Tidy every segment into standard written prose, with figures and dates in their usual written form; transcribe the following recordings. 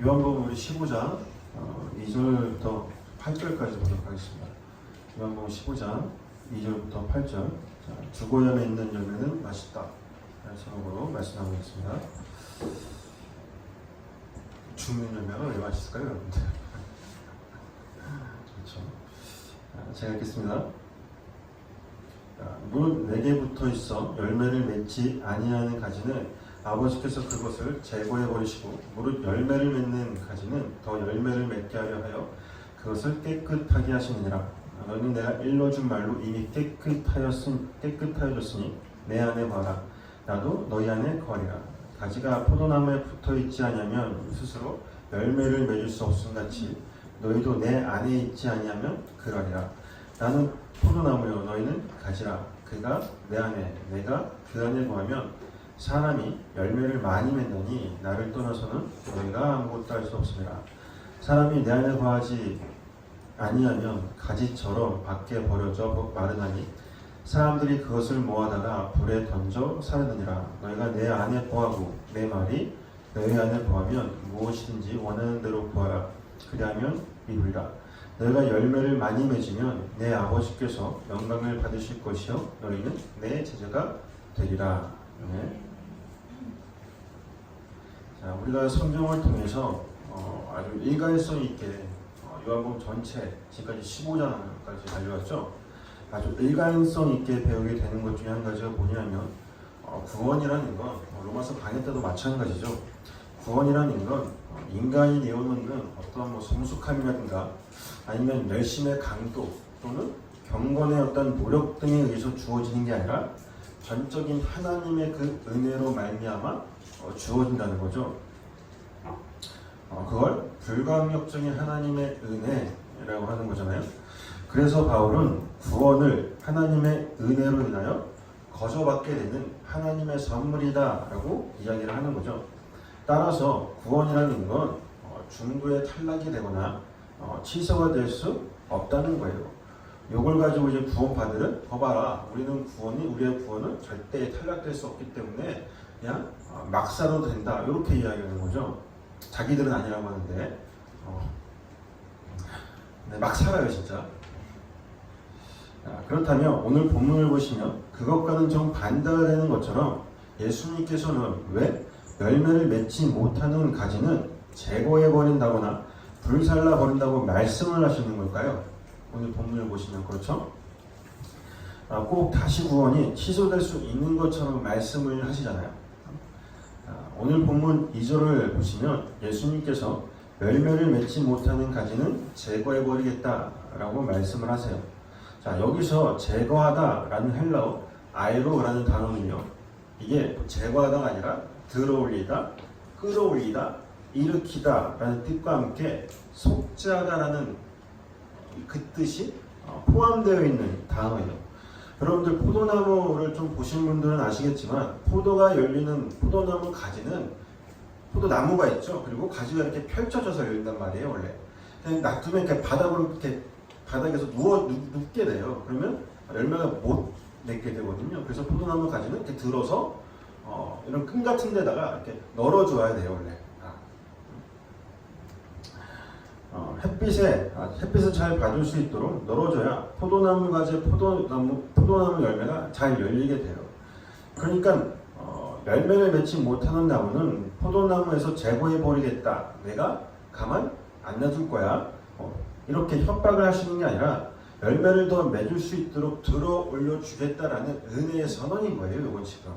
요한복음 우리 15장 2절부터 8절까지 보도록 하겠습니다. 요한복음 15장 2절부터 8절. 자, 주고염에 있는 열매는 맛있다. 제목으로 말씀하고 있습니다. 죽는 열매가 왜 맛있을까요, 여러분들? 그렇죠. 제가 읽겠습니다. 무릇 내게 붙어 있어 열매를 맺지 아니하는 가지는 아버지께서 그것을 제거해 버리시고, 무릇 열매를 맺는 가지는 더 열매를 맺게 하려 하여 그것을 깨끗하게 하시느니라. 너는 내가 일러준 말로 이미 깨끗하여졌으니 내 안에 거하라. 나도 너희 안에 거하리라. 가지가 포도나무에 붙어 있지 아니하면 스스로 열매를 맺을 수 없음 같이 너희도 내 안에 있지 아니하면 그러리라. 나는 포도나무요 너희는 가지라. 그가 내 안에 내가 그 안에 거하면 사람이 열매를 많이 맺느니 나를 떠나서는 너희가 아무것도 할 수 없습니다. 사람이 내 안에 거하지 아니하면 가지처럼 밖에 버려져 마르나니 사람들이 그것을 모아다가 불에 던져 사르느니라. 너희가 내 안에 거하고 내 말이 너희 안에 거하면 무엇이든지 원하는 대로 구하라. 그리하면 이루리라. 너희가 열매를 많이 맺으면 내 아버지께서 영광을 받으실 것이요 너희는 내 제자가 되리라. 네. 자, 우리가 성경을 통해서 아주 일관성 있게 요한복음 전체 지금까지 15장까지 달려왔죠. 아주 일관성 있게 배우게 되는 것 중에 한 가지가 뭐냐면 구원이라는 건 로마서 강의 때도 마찬가지죠. 구원이라는 건 인간이 내어놓는 어떤 성숙함이라든가 아니면 열심의 강도 또는 경건의 어떤 노력 등에 의해서 주어지는 게 아니라 전적인 하나님의 그 은혜로 말미암아 주어진다는 거죠. 그걸 불가항력적인 하나님의 은혜라고 하는 거잖아요. 그래서 바울은 구원을 하나님의 은혜로 인하여 거저받게 되는 하나님의 선물이다 라고 이야기를 하는 거죠. 따라서 구원이라는 건 중도에 탈락이 되거나 취소가 될 수 없다는 거예요. 이걸 가지고 이제 구원받으는 봐라, 우리의 구원은 절대 탈락될 수 없기 때문에 그냥 막 살아도 된다, 이렇게 이야기하는 거죠. 자기들은 아니라고 하는데 네, 막 살아요 진짜. 그렇다면 오늘 본문을 보시면 그것과는 좀 반대가 되는 것처럼 예수님께서는 왜 열매를 맺지 못하는 가지는 제거해 버린다거나 불살라 버린다고 말씀을 하시는 걸까요? 오늘 본문을 보시면 그렇죠? 꼭 다시 구원이 취소될 수 있는 것처럼 말씀을 하시잖아요. 오늘 본문 2절을 보시면 예수님께서 열매를 맺지 못하는 가지는 제거해 버리겠다라고 말씀을 하세요. 자, 여기서 제거하다라는 헬라어 아이로라는 단어는요, 이게 제거하다가 아니라 들어올리다, 끌어올리다, 일으키다라는 뜻과 함께 속죄하다라는 그 뜻이 포함되어 있는 단어예요. 여러분들 포도나무를 좀 보신 분들은 아시겠지만 포도가 열리는 포도나무 가지는 포도나무가 있죠. 그리고 가지가 이렇게 펼쳐져서 열린단 말이에요. 원래 그냥 놔두면 이렇게 바닥에서 눕게 돼요. 그러면 열매가 못 맺게 되거든요. 그래서 포도나무 가지는 이렇게 들어서 이런 끈 같은 데다가 이렇게 널어줘야 돼요. 원래 햇빛을 잘 받을 수 있도록 널어줘야 포도나무 가지에 포도나무 열매가 잘 열리게 돼요. 그러니까 열매를 맺지 못하는 나무는 포도나무에서 제거해 버리겠다, 내가 가만 안 놔둘 거야, 이렇게 협박을 하시는 게 아니라 열매를 더 맺을 수 있도록 들어 올려 주겠다라는 은혜의 선언인 거예요. 이건 지금.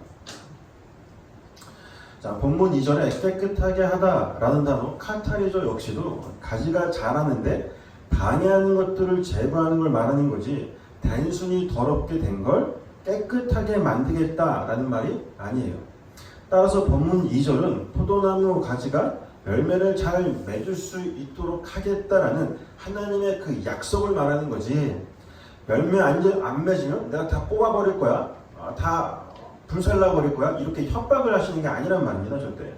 자, 본문 2절에 깨끗하게 하다라는 단어 카타리조 역시도 가지가 자라는데 방해하는 것들을 제거하는 걸 말하는 거지, 단순히 더럽게 된 걸 깨끗하게 만들겠다라는 말이 아니에요. 따라서 본문 2절은 포도나무 가지가 열매를 잘 맺을 수 있도록 하겠다라는 하나님의 그 약속을 말하는 거지, 열매 안 맺으면 내가 다 뽑아버릴 거야, 다 불살라 버릴 거야, 이렇게 협박을 하시는 게 아니란 말입니다. 절대.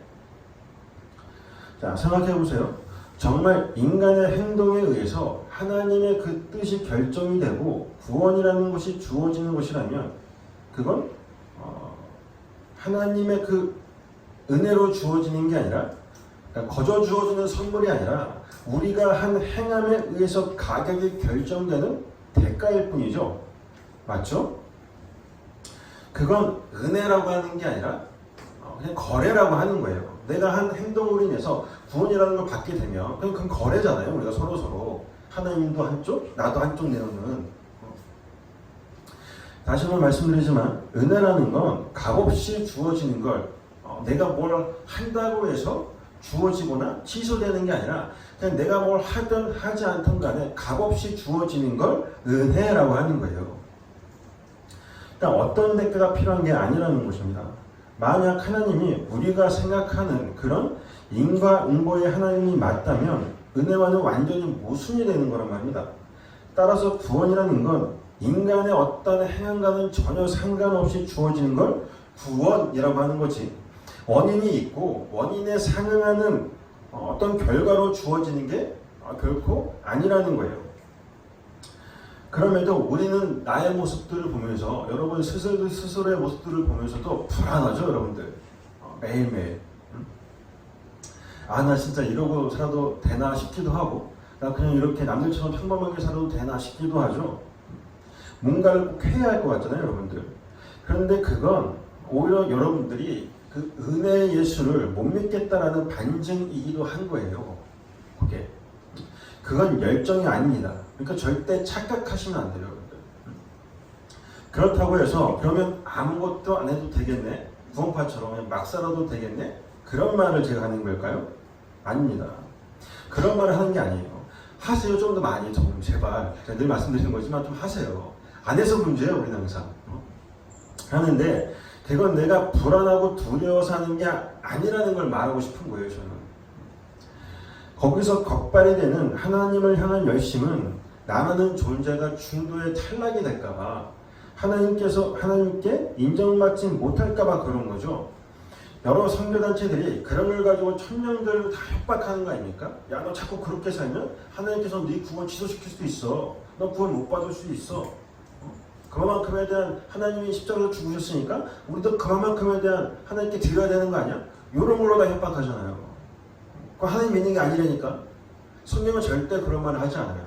자, 생각해 보세요. 정말 인간의 행동에 의해서 하나님의 그 뜻이 결정이 되고 구원이라는 것이 주어지는 것이라면 그건 하나님의 그 은혜로 주어지는 게 아니라 그러니까 거저 주어지는 선물이 아니라 우리가 한 행함에 의해서 가격이 결정되는 대가일 뿐이죠. 맞죠? 그건 은혜라고 하는 게 아니라 그냥 거래라고 하는 거예요. 내가 한 행동으로 인해서 구원이라는 걸 받게 되면 그건 거래잖아요. 우리가 서로 하나님도 한쪽, 나도 한쪽 내놓는. 다시 한번 말씀드리지만 은혜라는 건 값없이 주어지는 걸 내가 뭘 한다고 해서 주어지거나 취소되는 게 아니라 그냥 내가 뭘 하든 하지 않든 간에 값없이 주어지는 걸 은혜라고 하는 거예요. 그러니까 어떤 대가가 필요한 게 아니라는 것입니다. 만약 하나님이 우리가 생각하는 그런 인과응보의 하나님이 맞다면 은혜와는 완전히 모순이 되는 거란 말입니다. 따라서 구원이라는 건 인간의 어떤 행함과는 전혀 상관없이 주어지는 걸 구원이라고 하는 거지. 원인이 있고 원인에 상응하는 어떤 결과로 주어지는 게 결코 아니라는 거예요. 그럼에도 우리는 나의 모습들을 보면서 여러분 스스로의 모습들을 보면서도 불안하죠, 여러분들. 매일매일. 나 진짜 이러고 살아도 되나 싶기도 하고 나 그냥 이렇게 남들처럼 평범하게 살아도 되나 싶기도 하죠. 뭔가를 꼭 해야 할 것 같잖아요, 여러분들. 그런데 그건 오히려 여러분들이 그 은혜의 예수를 못 믿겠다라는 반증이기도 한 거예요. 그게. 그건 열정이 아닙니다. 그러니까 절대 착각하시면 안 돼요, 여러분들. 그렇다고 해서 그러면 아무것도 안 해도 되겠네? 구원파처럼 그냥 막 살아도 되겠네? 그런 말을 제가 하는 걸까요? 아닙니다. 그런 말을 하는 게 아니에요. 하세요. 좀 더 많이 좀 제발. 제가 늘 말씀드리는 거지만 좀 하세요. 안 해서 문제예요, 우리는 항상. 하는데 그건 내가 불안하고 두려워서 하는 게 아니라는 걸 말하고 싶은 거예요, 저는. 거기서 겉발이 되는 하나님을 향한 열심은 나라는 존재가 중도에 탈락이 될까봐 하나님께 인정받지 못할까봐 그런 거죠. 여러 선교단체들이 그런 걸 가지고 천명들을 다 협박하는 거 아닙니까? 야, 너 자꾸 그렇게 살면 하나님께서 네 구원 취소시킬 수도 있어. 너 구원 못 받을 수도 있어. 그만큼에 대한 하나님이 십자가로 죽으셨으니까 우리도 그만큼에 대한 하나님께 드려야 되는 거 아니야? 이런 걸로 다 협박하잖아요. 그 하나님 믿는 게 아니라니까. 성경은 절대 그런 말을 하지 않아요.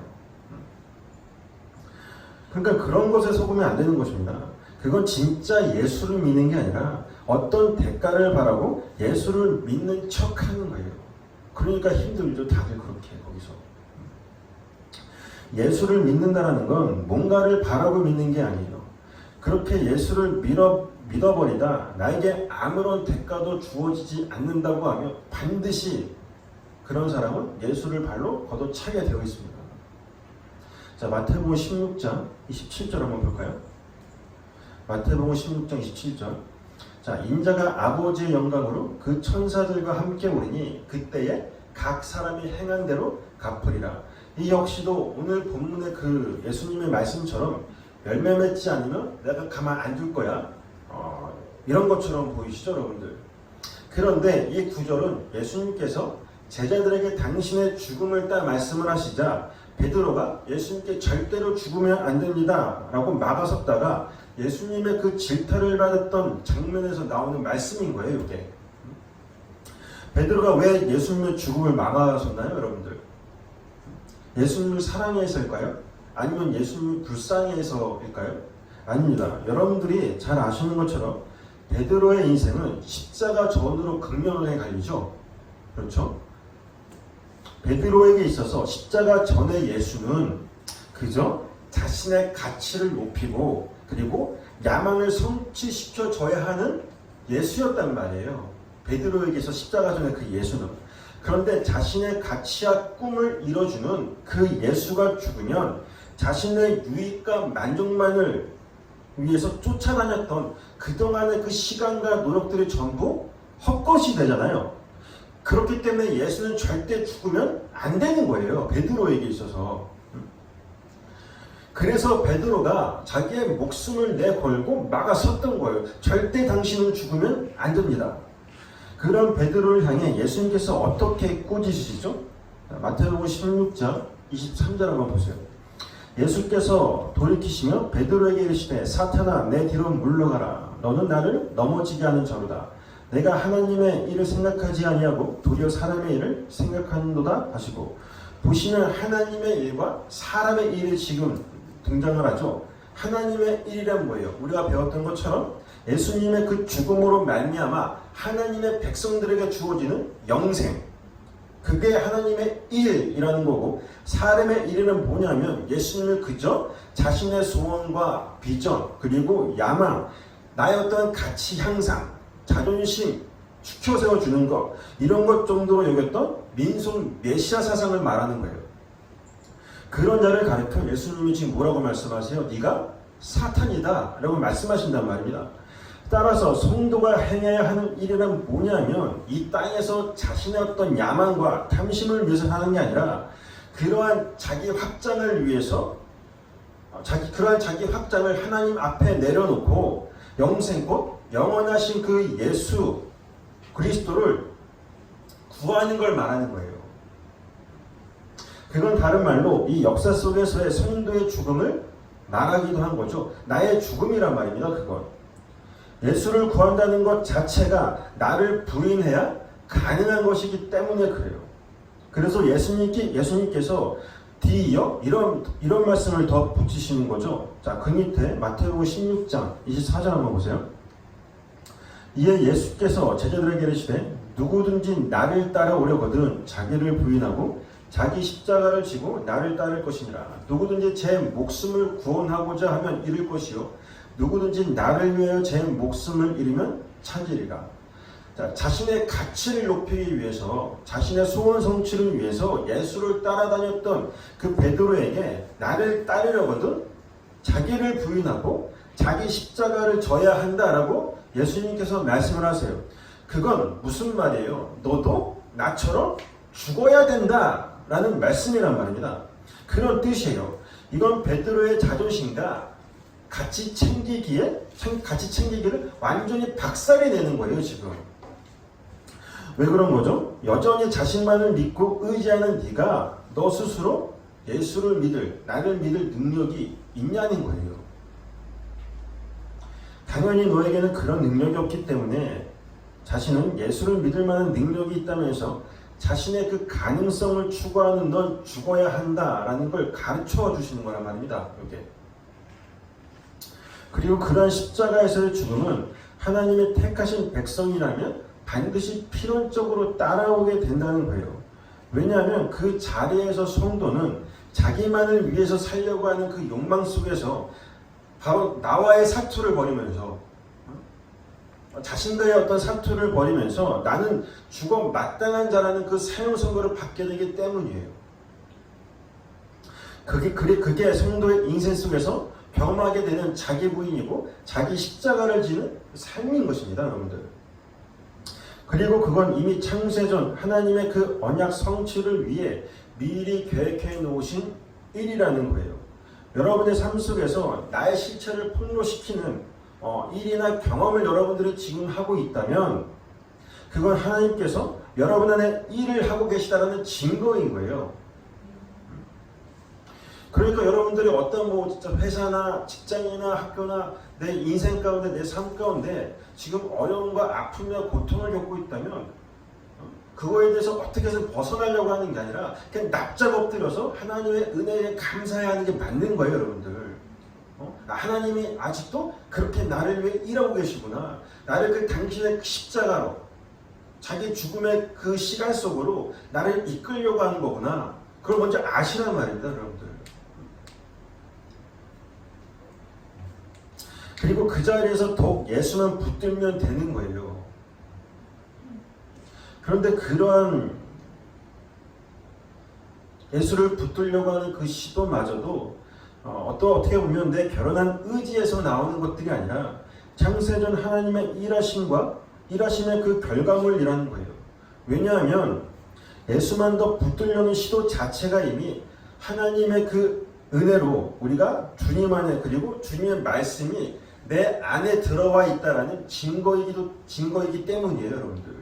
그러니까 그런 것에 속으면 안 되는 것입니다. 그건 진짜 예수를 믿는 게 아니라 어떤 대가를 바라고 예수를 믿는 척 하는 거예요. 그러니까 힘들죠. 다들 그렇게 거기서. 예수를 믿는다는 건 뭔가를 바라고 믿는 게 아니에요. 그렇게 예수를 믿어버리다 나에게 아무런 대가도 주어지지 않는다고 하면 반드시 그런 사람은 예수를 발로 걷어차게 되어 있습니다. 자, 마태복음 16장 27절 한번 볼까요? 마태복음 16장 27절. 자, 인자가 아버지의 영광으로 그 천사들과 함께 오리니 그때에 각 사람이 행한 대로 갚으리라. 이 역시도 오늘 본문의 그 예수님의 말씀처럼 열매 맺지 않으면 내가 가만 안 둘 거야. 이런 것처럼 보이시죠, 여러분들? 그런데 이 구절은 예수님께서 제자들에게 당신의 죽음을 딱 말씀을 하시자 베드로가 예수님께 절대로 죽으면 안 됩니다 라고 막아섰다가 예수님의 그 질타를 받았던 장면에서 나오는 말씀인 거예요, 이게. 베드로가 왜 예수님의 죽음을 막아섰나요, 여러분들? 예수님을 사랑해서일까요? 아니면 예수님을 불쌍해서일까요? 아닙니다. 여러분들이 잘 아시는 것처럼 베드로의 인생은 십자가 전으로 극명하게 갈리죠. 그렇죠? 베드로에게 있어서 십자가 전의 예수는 그저 자신의 가치를 높이고 그리고 야망을 성취시켜줘야 하는 예수였단 말이에요. 베드로에게서 십자가 전의 그 예수는. 그런데 자신의 가치와 꿈을 이뤄주는 그 예수가 죽으면 자신의 유익과 만족만을 위해서 쫓아다녔던 그동안의 그 시간과 노력들이 전부 헛것이 되잖아요. 그렇기 때문에 예수는 절대 죽으면 안 되는 거예요. 베드로에게 있어서. 그래서 베드로가 자기의 목숨을 내걸고 막아섰던 거예요. 절대 당신은 죽으면 안 됩니다. 그런 베드로를 향해 예수님께서 어떻게 꾸짖으시죠? 마태복음 16장 23절 한번 보세요. 예수께서 돌이키시며 베드로에게 이르시되 사탄아 내 뒤로 물러가라. 너는 나를 넘어지게 하는 자로다. 내가 하나님의 일을 생각하지 아니하고 도리어 사람의 일을 생각하는도다 하시고, 보시면 하나님의 일과 사람의 일이 지금 등장을 하죠. 하나님의 일이란 뭐예요? 우리가 배웠던 것처럼 예수님의 그 죽음으로 말미암아 하나님의 백성들에게 주어지는 영생, 그게 하나님의 일이라는 거고, 사람의 일은 뭐냐면 예수님을 그저 자신의 소원과 비전, 그리고 야망, 나의 어떤 가치 향상, 자존심 축혀 세워주는 것, 이런 것 정도로 여겼던 민속 메시아 사상을 말하는 거예요. 그런 자를 가리켜 예수님이 지금 뭐라고 말씀하세요? 네가 사탄이다 라고 말씀하신단 말입니다. 따라서 성도가 행해야 하는 일이란 뭐냐면 이 땅에서 자신의 어떤 야망과 탐심을 위해서 하는 게 아니라 그러한 자기 확장을 위해서 그러한 자기 확장을 하나님 앞에 내려놓고 영생 곧 영원하신 그 예수 그리스도를 구하는 걸 말하는 거예요. 그건 다른 말로 이 역사 속에서의 성도의 죽음을 말하기도 한 거죠. 나의 죽음이란 말입니다. 그건 예수를 구한다는 것 자체가 나를 부인해야 가능한 것이기 때문에 그래요. 그래서 예수님께서 뒤이어 이런 말씀을 더 붙이시는 거죠. 자, 그 밑에 마태복음 16장 24절 한번 보세요. 이에 예수께서 제자들에게 이르시되 누구든지 나를 따라오려거든 자기를 부인하고 자기 십자가를 지고 나를 따를 것이니라. 누구든지 제 목숨을 구원하고자 하면 잃을 것이요 누구든지 나를 위하여 제 목숨을 잃으면 찾으리라. 자, 자신의 가치를 높이기 위해서, 자신의 소원 성취를 위해서 예수를 따라다녔던 그 베드로에게 나를 따르려거든 자기를 부인하고 자기 십자가를 져야 한다라고 예수님께서 말씀을 하세요. 그건 무슨 말이에요? 너도 나처럼 죽어야 된다라는 말씀이란 말입니다. 그런 뜻이에요. 이건 베드로의 자존심과 같이 챙기기를 완전히 박살이 내는 거예요, 지금. 왜 그런 거죠? 여전히 자신만을 믿고 의지하는 네가 너 스스로 예수를 나를 믿을 능력이 있냐는 거예요. 당연히 너에게는 그런 능력이 없기 때문에 자신은 예수를 믿을 만한 능력이 있다면서 자신의 그 가능성을 추구하는 넌 죽어야 한다라는 걸 가르쳐 주시는 거란 말입니다. 이게. 그리고 그러한 십자가에서의 죽음은 하나님의 택하신 백성이라면 반드시 필연적으로 따라오게 된다는 거예요. 왜냐하면 그 자리에서 성도는 자기만을 위해서 살려고 하는 그 욕망 속에서 바로 나와의 사투를 벌이면서 자신과의 어떤 사투를 벌이면서 나는 죽어 마땅한 자라는 그 사형 선고를 받게 되기 때문이에요. 그게 성도의 인생 속에서 경험하게 되는 자기 부인이고 자기 십자가를 지는 삶인 것입니다, 여러분들. 그리고 그건 이미 창세전 하나님의 그 언약 성취를 위해 미리 계획해 놓으신 일이라는 거예요. 여러분의 삶 속에서 나의 실체를 폭로시키는 일이나 경험을 여러분들이 지금 하고 있다면 그건 하나님께서 여러분 안에 일을 하고 계시다는 증거인 거예요. 그러니까 여러분들이 어떤 회사나 직장이나 학교나 내 인생 가운데 내 삶 가운데 지금 어려움과 아픔과 고통을 겪고 있다면 그거에 대해서 어떻게 해서 벗어나려고 하는 게 아니라 그냥 납작 엎드려서 하나님의 은혜에 감사해야 하는 게 맞는 거예요, 여러분들. 하나님이 아직도 그렇게 나를 위해 일하고 계시구나. 나를 그 당신의 십자가로 자기 죽음의 그 시간 속으로 나를 이끌려고 하는 거구나. 그걸 먼저 아시란 말입니다, 여러분들. 그리고 그 자리에서 더욱 예수만 붙들면 되는 거예요. 그런데 그러한 예수를 붙들려고 하는 그 시도마저도 어떻게 보면 내 결혼한 의지에서 나오는 것들이 아니라 창세전 하나님의 일하심의 그 결과물이라는 거예요. 왜냐하면 예수만 더 붙들려는 시도 자체가 이미 하나님의 그 은혜로 우리가 주님 안에 그리고 주님의 말씀이 내 안에 들어와 있다라는 증거이기 때문이에요, 여러분들.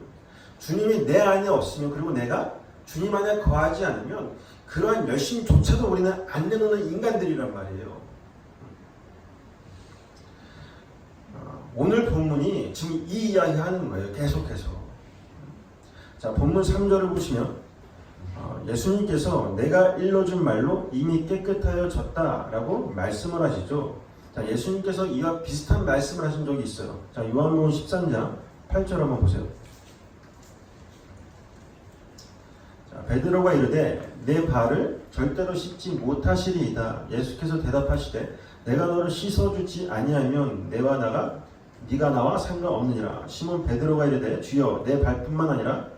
주님이 내 안에 없으면 그리고 내가 주님 안에 거하지 않으면 그러한 열심조차도 우리는 안 내놓는 인간들이란 말이에요. 오늘 본문이 지금 이 이야기 하는 거예요. 계속해서. 자, 본문 3절을 보시면 예수님께서 내가 일러준 말로 이미 깨끗하여졌다 라고 말씀을 하시죠. 자, 예수님께서 이와 비슷한 말씀을 하신 적이 있어요. 자, 요한복음 13장 8절 한번 보세요. 자, 베드로가 이르되 내 발을 절대로 씻지 못하시리이다. 예수께서 대답하시되 내가 너를 씻어주지 아니하면 네가 나와 상관없느니라. 시몬 베드로가 이르되 주여 내 발뿐만 아니라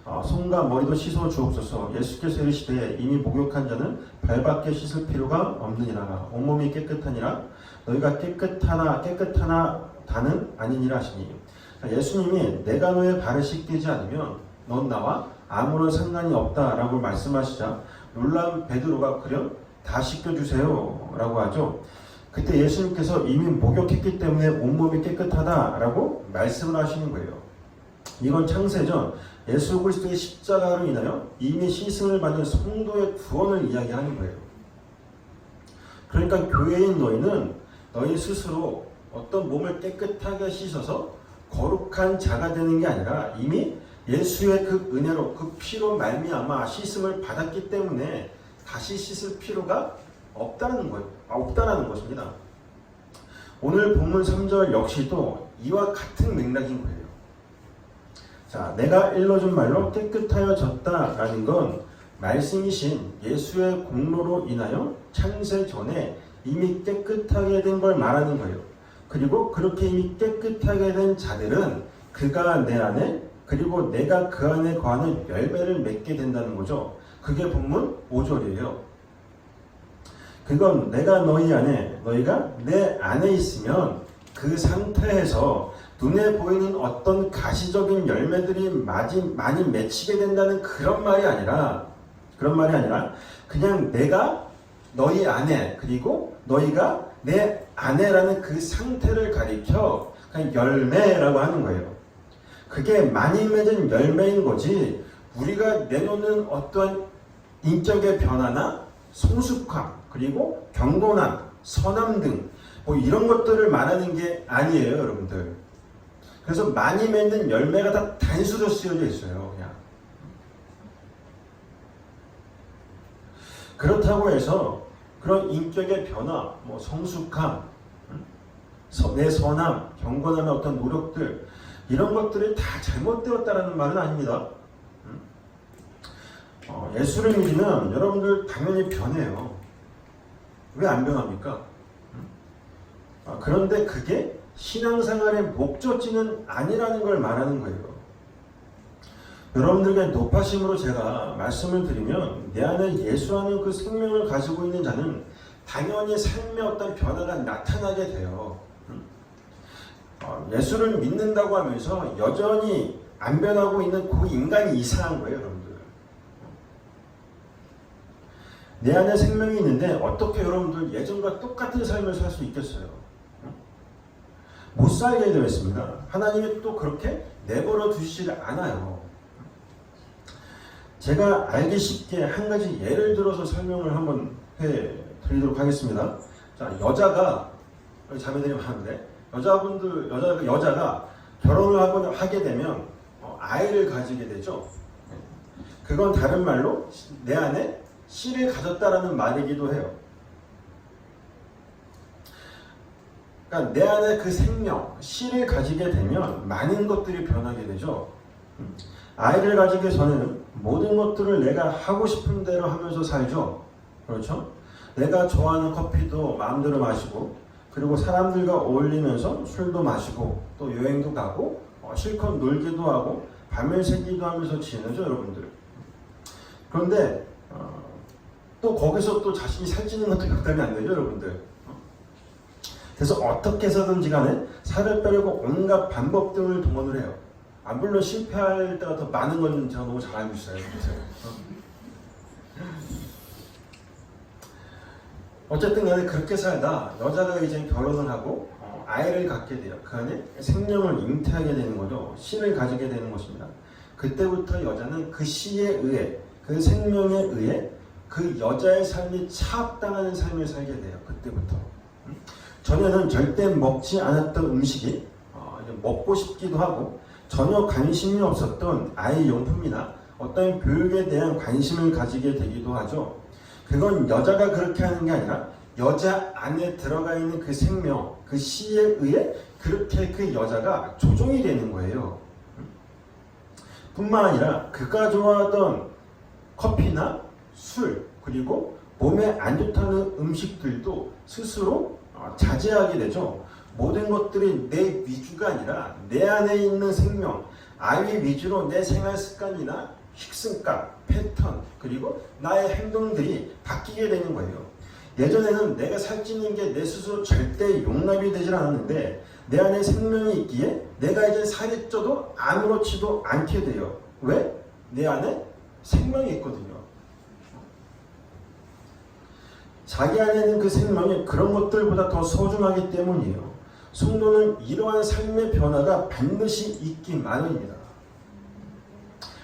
손과 머리도 씻어 주옵소서. 예수께서 이르시되 이미 목욕한 자는 발밖에 씻을 필요가 없느니라. 온몸이 깨끗하니라. 너희가 깨끗하나 다는 아니니라 하시니. 예수님이 내가 너의 발을 씻기지 않으면 넌 나와 아무런 상관이 없다라고 말씀하시자 놀란 베드로가 그럼 다 씻겨주세요 라고 하죠. 그때 예수님께서 이미 목욕했기 때문에 온몸이 깨끗하다라고 말씀을 하시는 거예요. 이건 창세전 예수 그리스도의 십자가로 인하여 이미 씻음을 받은 성도의 구원을 이야기하는 거예요. 그러니까 교회인 너희는 너희 스스로 어떤 몸을 깨끗하게 씻어서 거룩한 자가 되는 게 아니라 이미 예수의 그 은혜로 그 피로 말미암아 씻음을 받았기 때문에 다시 씻을 필요가 없다는 것입니다. 오늘 본문 3절 역시도 이와 같은 맥락인 거예요. 자, 내가 일러준 말로 깨끗하여졌다라는 건 말씀이신 예수의 공로로 인하여 창세 전에 이미 깨끗하게 된 걸 말하는 거예요. 그리고 그렇게 이미 깨끗하게 된 자들은 그가 내 안에 그리고 내가 그 안에 거하는 열매를 맺게 된다는 거죠. 그게 본문 5절이에요. 그건 내가 너희 안에 너희가 내 안에 있으면 그 상태에서 눈에 보이는 어떤 가시적인 열매들이 많이 맺히게 된다는 그런 말이 아니라 그냥 내가 너희 안에 그리고 너희가 내 안에라는 그 상태를 가리켜 그냥 열매라고 하는 거예요. 그게 많이 맺은 열매인 거지 우리가 내놓는 어떠한 인격의 변화나 성숙함 그리고 경건함, 선함 등 뭐 이런 것들을 말하는 게 아니에요, 여러분들. 그래서 많이 맺는 열매가 다 단수로 쓰여져 있어요. 그냥. 그렇다고 해서 그런 인격의 변화, 뭐 성숙함, 내 선함, 경건함의 어떤 노력들 이런 것들이 다 잘못되었다는 말은 아닙니다. 예수를 믿으면 여러분들 당연히 변해요. 왜 안 변합니까? 그런데 그게 신앙생활의 목적지는 아니라는 걸 말하는 거예요. 여러분들에게 높아심으로 제가 말씀을 드리면 내 안에 예수라는 그 생명을 가지고 있는 자는 당연히 삶의 어떤 변화가 나타나게 돼요. 예수를 믿는다고 하면서 여전히 안 변하고 있는 그 인간이 이상한 거예요, 여러분들. 내 안에 생명이 있는데 어떻게 여러분들 예전과 똑같은 삶을 살 수 있겠어요? 못 살게 되어 있습니다. 하나님이 또 그렇게 내버려 두시질 않아요. 제가 알기 쉽게 한 가지 예를 들어서 설명을 한번 해드리도록 하겠습니다. 자, 여자가 자매들이 많은데 여자가 결혼을 하게 되면 아이를 가지게 되죠. 그건 다른 말로 내 안에 씨를 가졌다라는 말이기도 해요. 그러니까 내 안에 그 생명, 씨를 가지게 되면 많은 것들이 변하게 되죠. 아이를 가지기 전에는 모든 것들을 내가 하고 싶은 대로 하면서 살죠. 그렇죠? 내가 좋아하는 커피도 마음대로 마시고 그리고 사람들과 어울리면서 술도 마시고 또 여행도 가고 실컷 놀기도 하고 밤을 새기도 하면서 지내죠, 여러분들. 그런데 또 거기서 또 자신이 살찌는 것도 역담이 안 되죠, 여러분들. 그래서 어떻게 해서든지 간에 살을 빼려고 온갖 방법 등을 동원을 해요. 물론 실패할 때가 더 많은 건 제가 너무 잘 알고 있어요. 어쨌든 간에 그렇게 살다 여자가 이제 결혼을 하고 아이를 갖게 돼요. 그 안에 생명을 잉태하게 되는 거죠. 씨를 가지게 되는 것입니다. 그때부터 여자는 그 씨에 의해 그 생명에 의해 그 여자의 삶이 차압당하는 삶을 살게 돼요. 그때부터. 전에는 절대 먹지 않았던 음식이 먹고 싶기도 하고 전혀 관심이 없었던 아이 용품이나 어떤 교육에 대한 관심을 가지게 되기도 하죠. 그건 여자가 그렇게 하는 게 아니라 여자 안에 들어가 있는 그 생명, 그 씨에 의해 그렇게 그 여자가 조종이 되는 거예요. 뿐만 아니라 그가 좋아하던 커피나 술, 그리고 몸에 안 좋다는 음식들도 스스로 자제하게 되죠. 모든 것들이 내 위주가 아니라 내 안에 있는 생명, 아이 위주로 내 생활 습관이나 식습관, 패턴, 그리고 나의 행동들이 바뀌게 되는 거예요. 예전에는 내가 살찌는 게 내 스스로 절대 용납이 되질 않았는데 내 안에 생명이 있기에 내가 이제 살이 쪄도 아무렇지도 않게 돼요. 왜? 내 안에 생명이 있거든요. 자기 안에 있는 그 생명이 그런 것들보다 더 소중하기 때문이에요. 성도는 이러한 삶의 변화가 반드시 있기 마련입니다.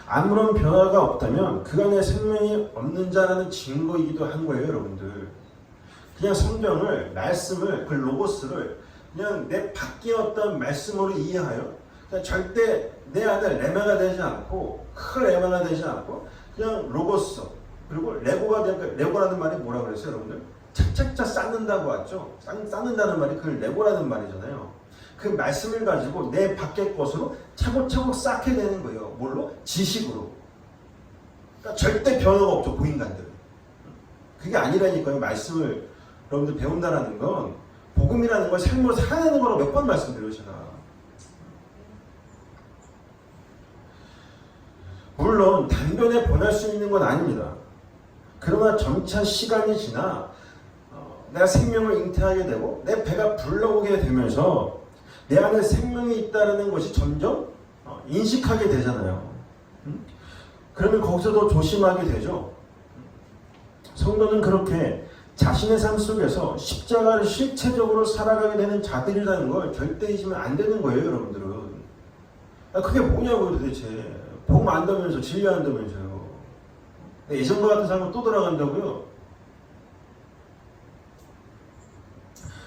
아무런 변화가 없다면 그 안에 생명이 없는 자라는 증거이기도 한 거예요, 여러분들. 그냥 성경을, 말씀을, 그 로고스를 그냥 내 밖에 어떤 말씀으로 이해하여 그냥 절대 내 안에 레마가 되지 않고 큰 레마가 되지 않고 그냥 로고스, 그리고 레고가 되니까 레고라는 말이 뭐라 그랬어요, 여러분들? 착착착 쌓는다고 왔죠. 쌓는다는 말이 그 레고라는 말이잖아요. 그 말씀을 가지고 내 밖의 것으로 차곡차곡 쌓게 되는 거예요. 뭘로? 지식으로. 그러니까 절대 변화가 없죠, 그 인간들. 그게 아니라니까요. 말씀을 여러분들 배운다라는 건, 복음이라는 걸 삶으로 살아내는 거라고 몇 번 말씀드려요, 제가. 물론 단변에 변할 수 있는 건 아닙니다. 그러나 점차 시간이 지나 내가 생명을 잉태하게 되고 내 배가 불러오게 되면서 내 안에 생명이 있다는 것이 점점 인식하게 되잖아요. 그러면 거기서도 조심하게 되죠. 성도는 그렇게 자신의 삶 속에서 십자가를 실체적으로 살아가게 되는 자들이라는 걸 절대 잊으면 안 되는 거예요, 여러분들은. 그게 뭐냐고요, 도대체. 복음 안다면서, 진리 안다면서요. 예전과 같은 삶은 또 돌아간다고요.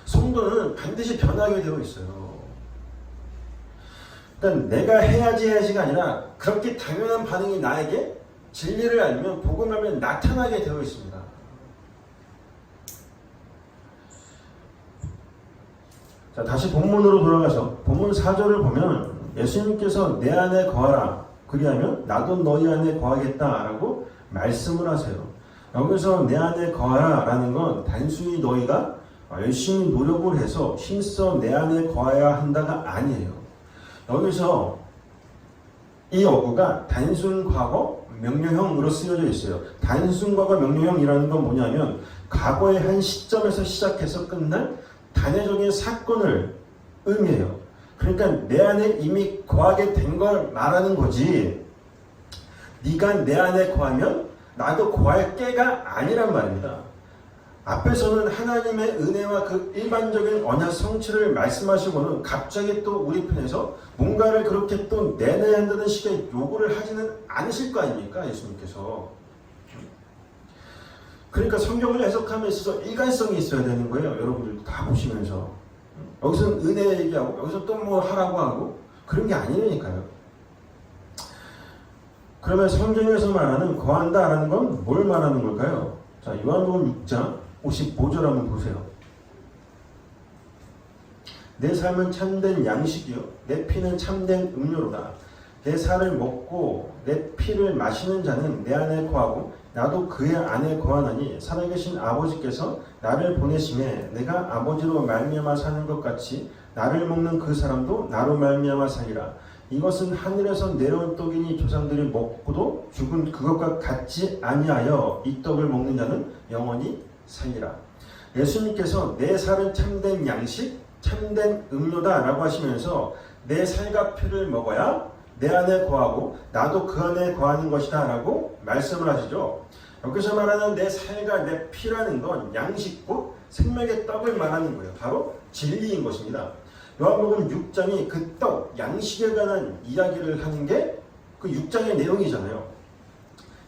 성도는 반드시 변하게 되어 있어요. 그러니까 내가 해야지가 아니라 그렇게 당연한 반응이 나에게 진리를 알면, 복음을 알면 나타나게 되어 있습니다. 자, 다시 본문으로 돌아가서 본문 4절을 보면 예수님께서 내 안에 거하라, 그리하면 나도 너희 안에 거하겠다라고 말씀을 하세요. 여기서 내 안에 거하라 라는 건 단순히 너희가 열심히 노력을 해서 힘써 내 안에 거해야 한다가 아니에요. 여기서 이 어구가 단순 과거 명료형으로 쓰여져 있어요. 단순 과거 명료형이라는 건 뭐냐면 과거의 한 시점에서 시작해서 끝날 단회적인 사건을 의미해요. 그러니까 내 안에 이미 거하게 된 걸 말하는 거지, 네가 내 안에 거하면 나도 거할 게가 아니란 말입니다. 앞에서는 하나님의 은혜와 그 일반적인 언약 성취를 말씀하시고는 갑자기 또 우리 편에서 뭔가를 그렇게 또 내내야 한다는 식의 요구를 하지는 않으실 거 아닙니까, 예수님께서. 그러니까 성경을 해석함에 있어서 일관성이 있어야 되는 거예요. 여러분들 다 보시면서 여기서는 은혜 얘기하고 여기서 또 뭐 하라고 하고 그런 게 아니니까요. 그러면 성경에서 말하는 거한다라는 건 뭘 말하는 걸까요? 자, 요한복음 6장 55절 한번 보세요. 내 삶은 참된 양식이요 내 피는 참된 음료로다. 내 살을 먹고 내 피를 마시는 자는 내 안에 거하고 나도 그의 안에 거하나니 살아계신 아버지께서 나를 보내심에 내가 아버지로 말미암아 사는 것 같이 나를 먹는 그 사람도 나로 말미암아 살리라. 이것은 하늘에서 내려온 떡이니 조상들이 먹고도 죽은 그것과 같지 아니하여 이 떡을 먹는 자는 영원히 살리라. 예수님께서 내 살은 참된 양식, 참된 음료다 라고 하시면서 내 살과 피를 먹어야 내 안에 거하고 나도 그 안에 거하는 것이다 라고 말씀을 하시죠. 여기서 말하는 내 살과 내 피라는 건 양식고 생명의 떡을 말하는 거예요. 바로 진리인 것입니다. 요한복음 6장이 그 떡, 양식에 관한 이야기를 하는 게 그 6장의 내용이잖아요.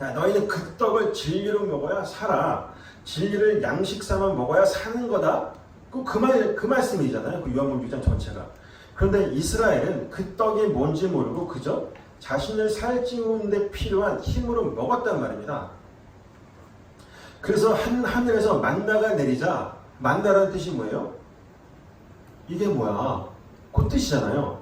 야, 너희는 그 떡을 진리로 먹어야 살아. 진리를 양식 삼아 먹어야 사는 거다. 그 말씀이잖아요. 그 요한복음 6장 전체가. 그런데 이스라엘은 그 떡이 뭔지 모르고 그저 자신을 살찌우는 데 필요한 힘으로 먹었단 말입니다. 그래서 하늘에서 만나가 내리자, 만나라는 뜻이 뭐예요? 이게 뭐야? 그 뜻이잖아요.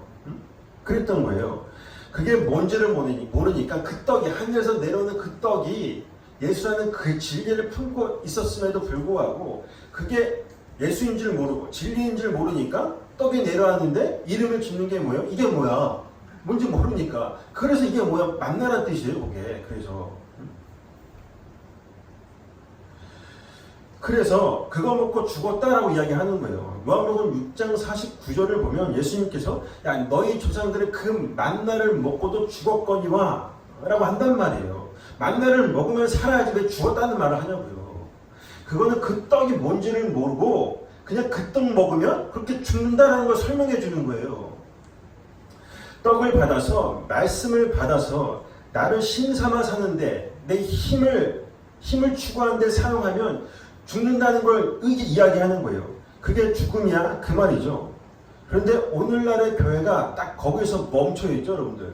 그랬던 거예요. 그게 뭔지를 모르니까 그 떡이, 하늘에서 내려오는 그 떡이 예수라는 그 진리를 품고 있었음에도 불구하고 그게 예수인 줄 모르고 진리인 줄 모르니까 떡이 내려왔는데 이름을 짓는 게 뭐예요? 이게 뭐야? 뭔지 모르니까. 그래서 이게 뭐야? 만나라는 뜻이에요, 그게. 그래서 그거 먹고 죽었다라고 이야기하는 거예요. 요한복음 6장 49절을 보면 예수님께서 야, 너희 조상들의 그 만나를 먹고도 죽었거니와 라고 한단 말이에요. 만나를 먹으면 살아야지 왜 죽었다는 말을 하냐고요. 그거는 그 떡이 뭔지를 모르고 그냥 그 떡 먹으면 그렇게 죽는다라는 걸 설명해 주는 거예요. 떡을 받아서, 말씀을 받아서 나를 신삼아 사는데 내 힘을 추구하는 데 사용하면 죽는다는 걸 이야기하는 거예요. 그게 죽음이야 그 말이죠. 그런데 오늘날의 교회가 딱 거기서 멈춰있죠, 여러분들.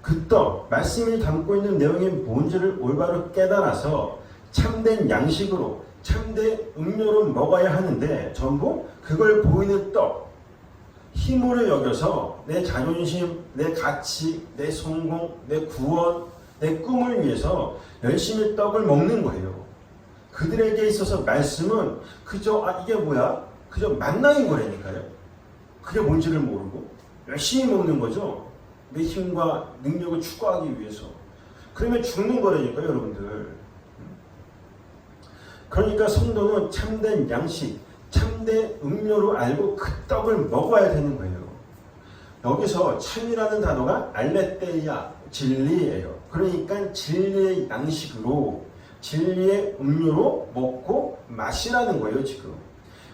그 떡, 말씀이 담고 있는 내용이 뭔지를 올바로 깨달아서 참된 양식으로, 참된 음료로 먹어야 하는데 전부 그걸 보이는 떡, 힘으로 여겨서 내 자존심, 내 가치, 내 성공, 내 구원, 내 꿈을 위해서 열심히 떡을 먹는 거예요. 그들에게 있어서 말씀은 그저 이게 뭐야? 그저 만나인 거라니까요. 그게 뭔지를 모르고 열심히 먹는 거죠. 내 힘과 능력을 추구하기 위해서. 그러면 죽는 거라니까요, 여러분들. 그러니까 성도는 참된 양식, 참된 음료로 알고 그 떡을 먹어야 되는 거예요. 여기서 참이라는 단어가 알레테이아, 진리예요. 그러니까 진리의 양식으로, 진리의 음료로 먹고 마시라는 거예요, 지금.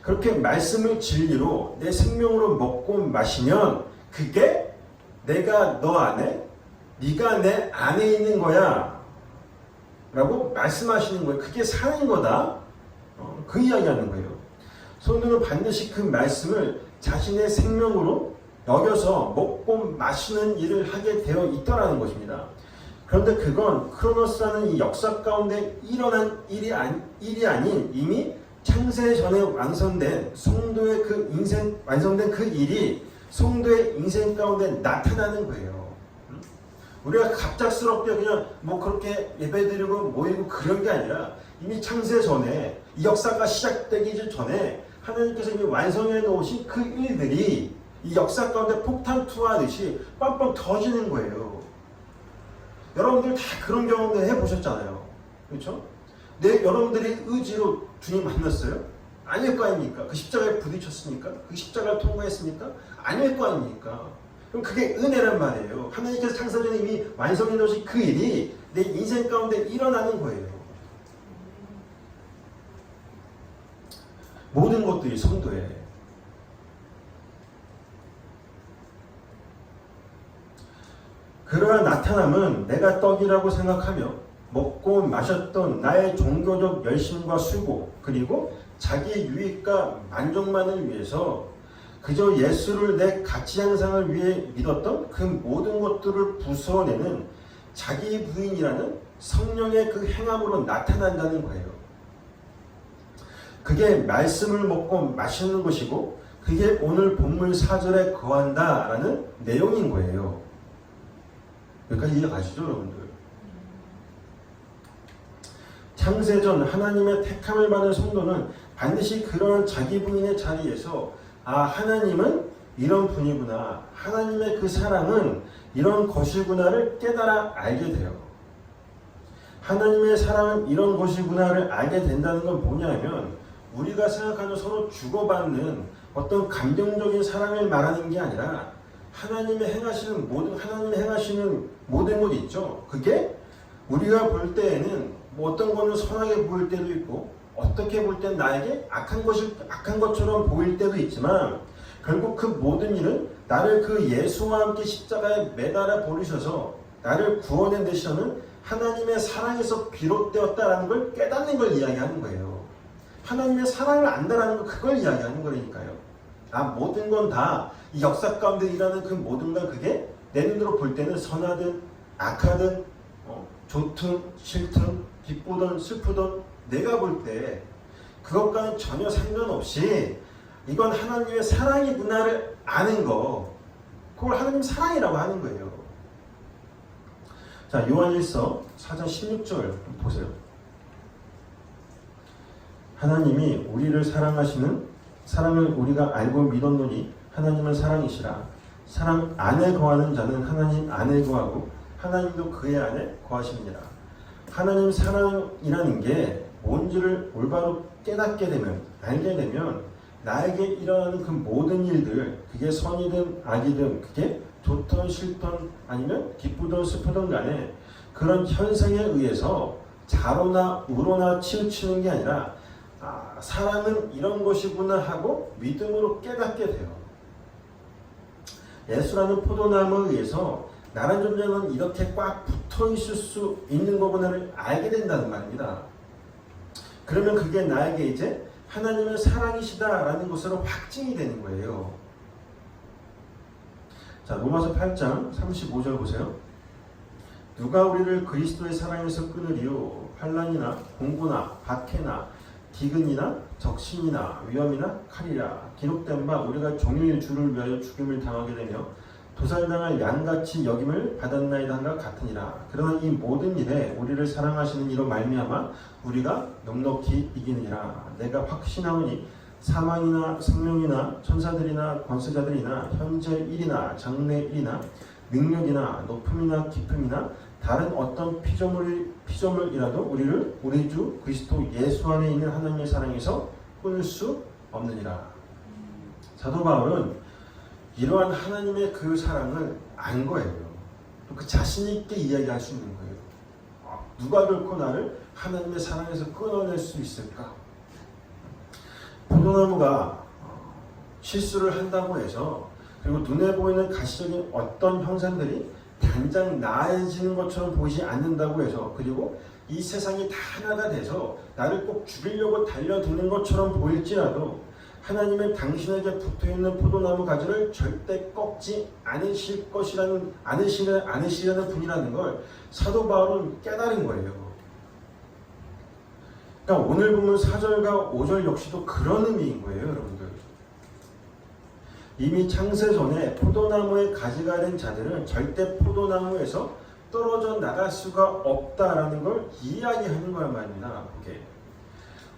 그렇게 말씀을 진리로 내 생명으로 먹고 마시면 그게 내가 너 안에, 네가 내 안에 있는 거야 라고 말씀하시는 거예요. 그게 사는 거다. 그 이야기하는 거예요. 성도는 반드시 그 말씀을 자신의 생명으로 여겨서 먹고 마시는 일을 하게 되어 있더라는 것입니다. 그런데 그건 크로노스라는 이 역사 가운데 일어난 일이 아닌 이미 창세 전에 완성된 성도의 그 인생, 완성된 그 일이 성도의 인생 가운데 나타나는 거예요. 우리가 갑작스럽게 그냥 뭐 그렇게 예배드리고 모이고 그런 게 아니라 이미 창세 전에 이 역사가 시작되기 전에 하나님께서 이미 완성해 놓으신 그 일들이 이 역사 가운데 폭탄 투하하듯이 빵빵 터지는 거예요. 여러분들 다 그런 경험을 해보셨잖아요. 그렇죠? 여러분들이 의지로 주님 만났어요? 아닐 거 아닙니까? 그 십자가에 부딪혔습니까? 그 십자가를 통과했습니까? 아닐 거 아닙니까? 그럼 그게 은혜란 말이에요. 하나님께서 창세전에 이미 완성해 놓으신 그 일이 내 인생 가운데 일어나는 거예요. 모든 것들이 성도에. 그러한 나타남은 내가 떡이라고 생각하며 먹고 마셨던 나의 종교적 열심과 수고, 그리고 자기 유익과 만족만을 위해서 그저 예수를 내 가치 향상을 위해 믿었던 그 모든 것들을 부숴내는 자기 부인이라는 성령의 그 행함으로 나타난다는 거예요. 그게 말씀을 먹고 마시는 것이고 그게 오늘 본문 4절에 거한다라는 내용인 거예요. 여기까지 이해가시죠, 여러분들? 창세전 하나님의 택함을 받은 성도는 반드시 그런 자기 부인의 자리에서 하나님은 이런 분이구나, 하나님의 그 사랑은 이런 것이구나를 깨달아 알게 돼요. 하나님의 사랑은 이런 것이구나를 알게 된다는 건 뭐냐면 우리가 생각하는 서로 주고받는 어떤 감정적인 사랑을 말하는 게 아니라 하나님이 행하시는 모든 것 있죠. 그게 우리가 볼 때에는 어떤 거는 선하게 보일 때도 있고 어떻게 볼 땐 나에게 악한 것처럼 보일 때도 있지만 결국 그 모든 일은 나를 그 예수와 함께 십자가에 매달아 버리셔서 나를 구원해 내시는 하나님의 사랑에서 비롯되었다라는 걸 깨닫는 걸 이야기하는 거예요. 하나님의 사랑을 안다라는 거 그걸 이야기하는 거니까요. 모든 건 다 이 역사 가운데 일하는 그 모든 건 그게 내 눈으로 볼 때는 선하든 악하든 좋든 싫든 기쁘든 슬프든 내가 볼 때 그것과는 전혀 상관없이 이건 하나님의 사랑이구나를 아는 거, 그걸 하나님 사랑이라고 하는 거예요. 자, 요한일서 4장 16절 보세요. 하나님이 우리를 사랑하시는 사랑을 우리가 알고 믿었노니 하나님은 사랑이시라. 사랑 안에 거하는 자는 하나님 안에 거하고 하나님도 그의 안에 거하시느니라. 하나님 사랑이라는 게 뭔지를 올바로 깨닫게 되면, 알게 되면 나에게 일어나는 그 모든 일들, 그게 선이든 악이든 그게 좋든 싫든 아니면 기쁘든 슬프든 간에 그런 현상에 의해서 자로나 우로나 치우치는 게 아니라 사랑은 이런 것이구나 하고 믿음으로 깨닫게 돼요. 예수라는 포도나무에 의해서 나란 존재는 이렇게 꽉 붙어 있을 수 있는 거구나를 알게 된다는 말입니다. 그러면 그게 나에게 이제 하나님의 사랑이시다라는 것으로 확증이 되는 거예요. 자, 로마서 8장 35절 보세요. 누가 우리를 그리스도의 사랑에서 끊으리요? 환난이나 공고나 박해나 기근이나 적신이나 위험이나 칼이라. 기록된 바 우리가 종일 주를 위하여 죽임을 당하게 되며 도살당할 양같이 여김을 받았나이다 한가 같으니라. 그러나 이 모든 일에 우리를 사랑하시는 이로 말미암아 우리가 넉넉히 이기느니라. 내가 확신하오니 사망이나 생명이나 천사들이나 권세자들이나 현재 일이나 장래 일이나 능력이나 높음이나 깊음이나 다른 어떤 피조물이라도 우리를 우리 주 그리스도 예수 안에 있는 하나님의 사랑에서 끊을 수 없느니라. 사도 바울은 이러한 하나님의 그 사랑을 안 거예요. 또 그 자신 있게 이야기할 수 있는 거예요. 누가 결코 나를 하나님의 사랑에서 끊어낼 수 있을까? 포도나무가 실수를 한다고 해서 그리고 눈에 보이는 가시적인 어떤 형상들이 당장 나아지는 것처럼 보이지 않는다고 해서 그리고 이 세상이 다 하나가 돼서 나를 꼭 죽이려고 달려드는 것처럼 보일지라도 하나님은 당신에게 붙어있는 포도나무 가지를 절대 꺾지 않으시려는 분이라는 걸 사도 바울은 깨달은 거예요. 그러니까 오늘 보면 4절과 5절 역시도 그런 의미인 거예요, 여러분들. 이미 창세 전에 포도나무의 가지가 된 자들은 절대 포도나무에서 떨어져 나갈 수가 없다라는 걸 이야기하는 거란 말입니다. 그게.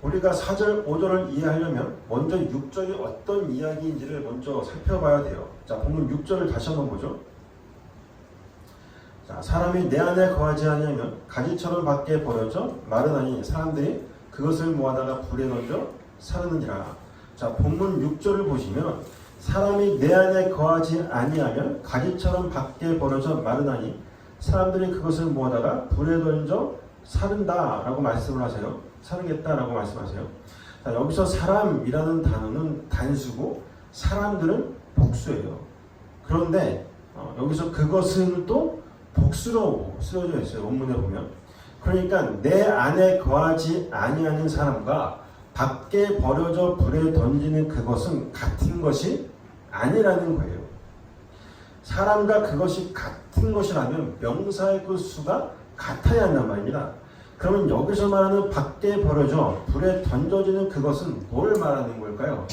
우리가 4절, 5절을 이해하려면 먼저 6절이 어떤 이야기인지를 먼저 살펴봐야 돼요. 자, 본문 6절을 다시 한번 보죠. 자, 사람이 내 안에 거하지 아니하면 가지처럼 밖에 버려져 마르나니 사람들이 그것을 모아다가 불에 던져 사르느니라. 자, 본문 6절을 보시면 사람이 내 안에 거하지 아니하면 가지처럼 밖에 버려져 마르나니 사람들이 그것을 모아다가 불에 던져 사른다라고 말씀을 하세요. 사르겠다라고 말씀하세요. 자, 여기서 사람이라는 단어는 단수고 사람들은 복수예요. 그런데 여기서 그것은 또 복수로 쓰여져 있어요. 원문에 보면. 그러니까 내 안에 거하지 아니하는 사람과 밖에 버려져 불에 던지는 그것은 같은 것이 아니라는 거예요. 사람과 그것이 같은 것이라면 명사의 그 수가 같아야 한단 말입니다. 그러면 여기서 말하는 밖에 버려져 불에 던져지는 그것은 뭘 말하는 걸까요?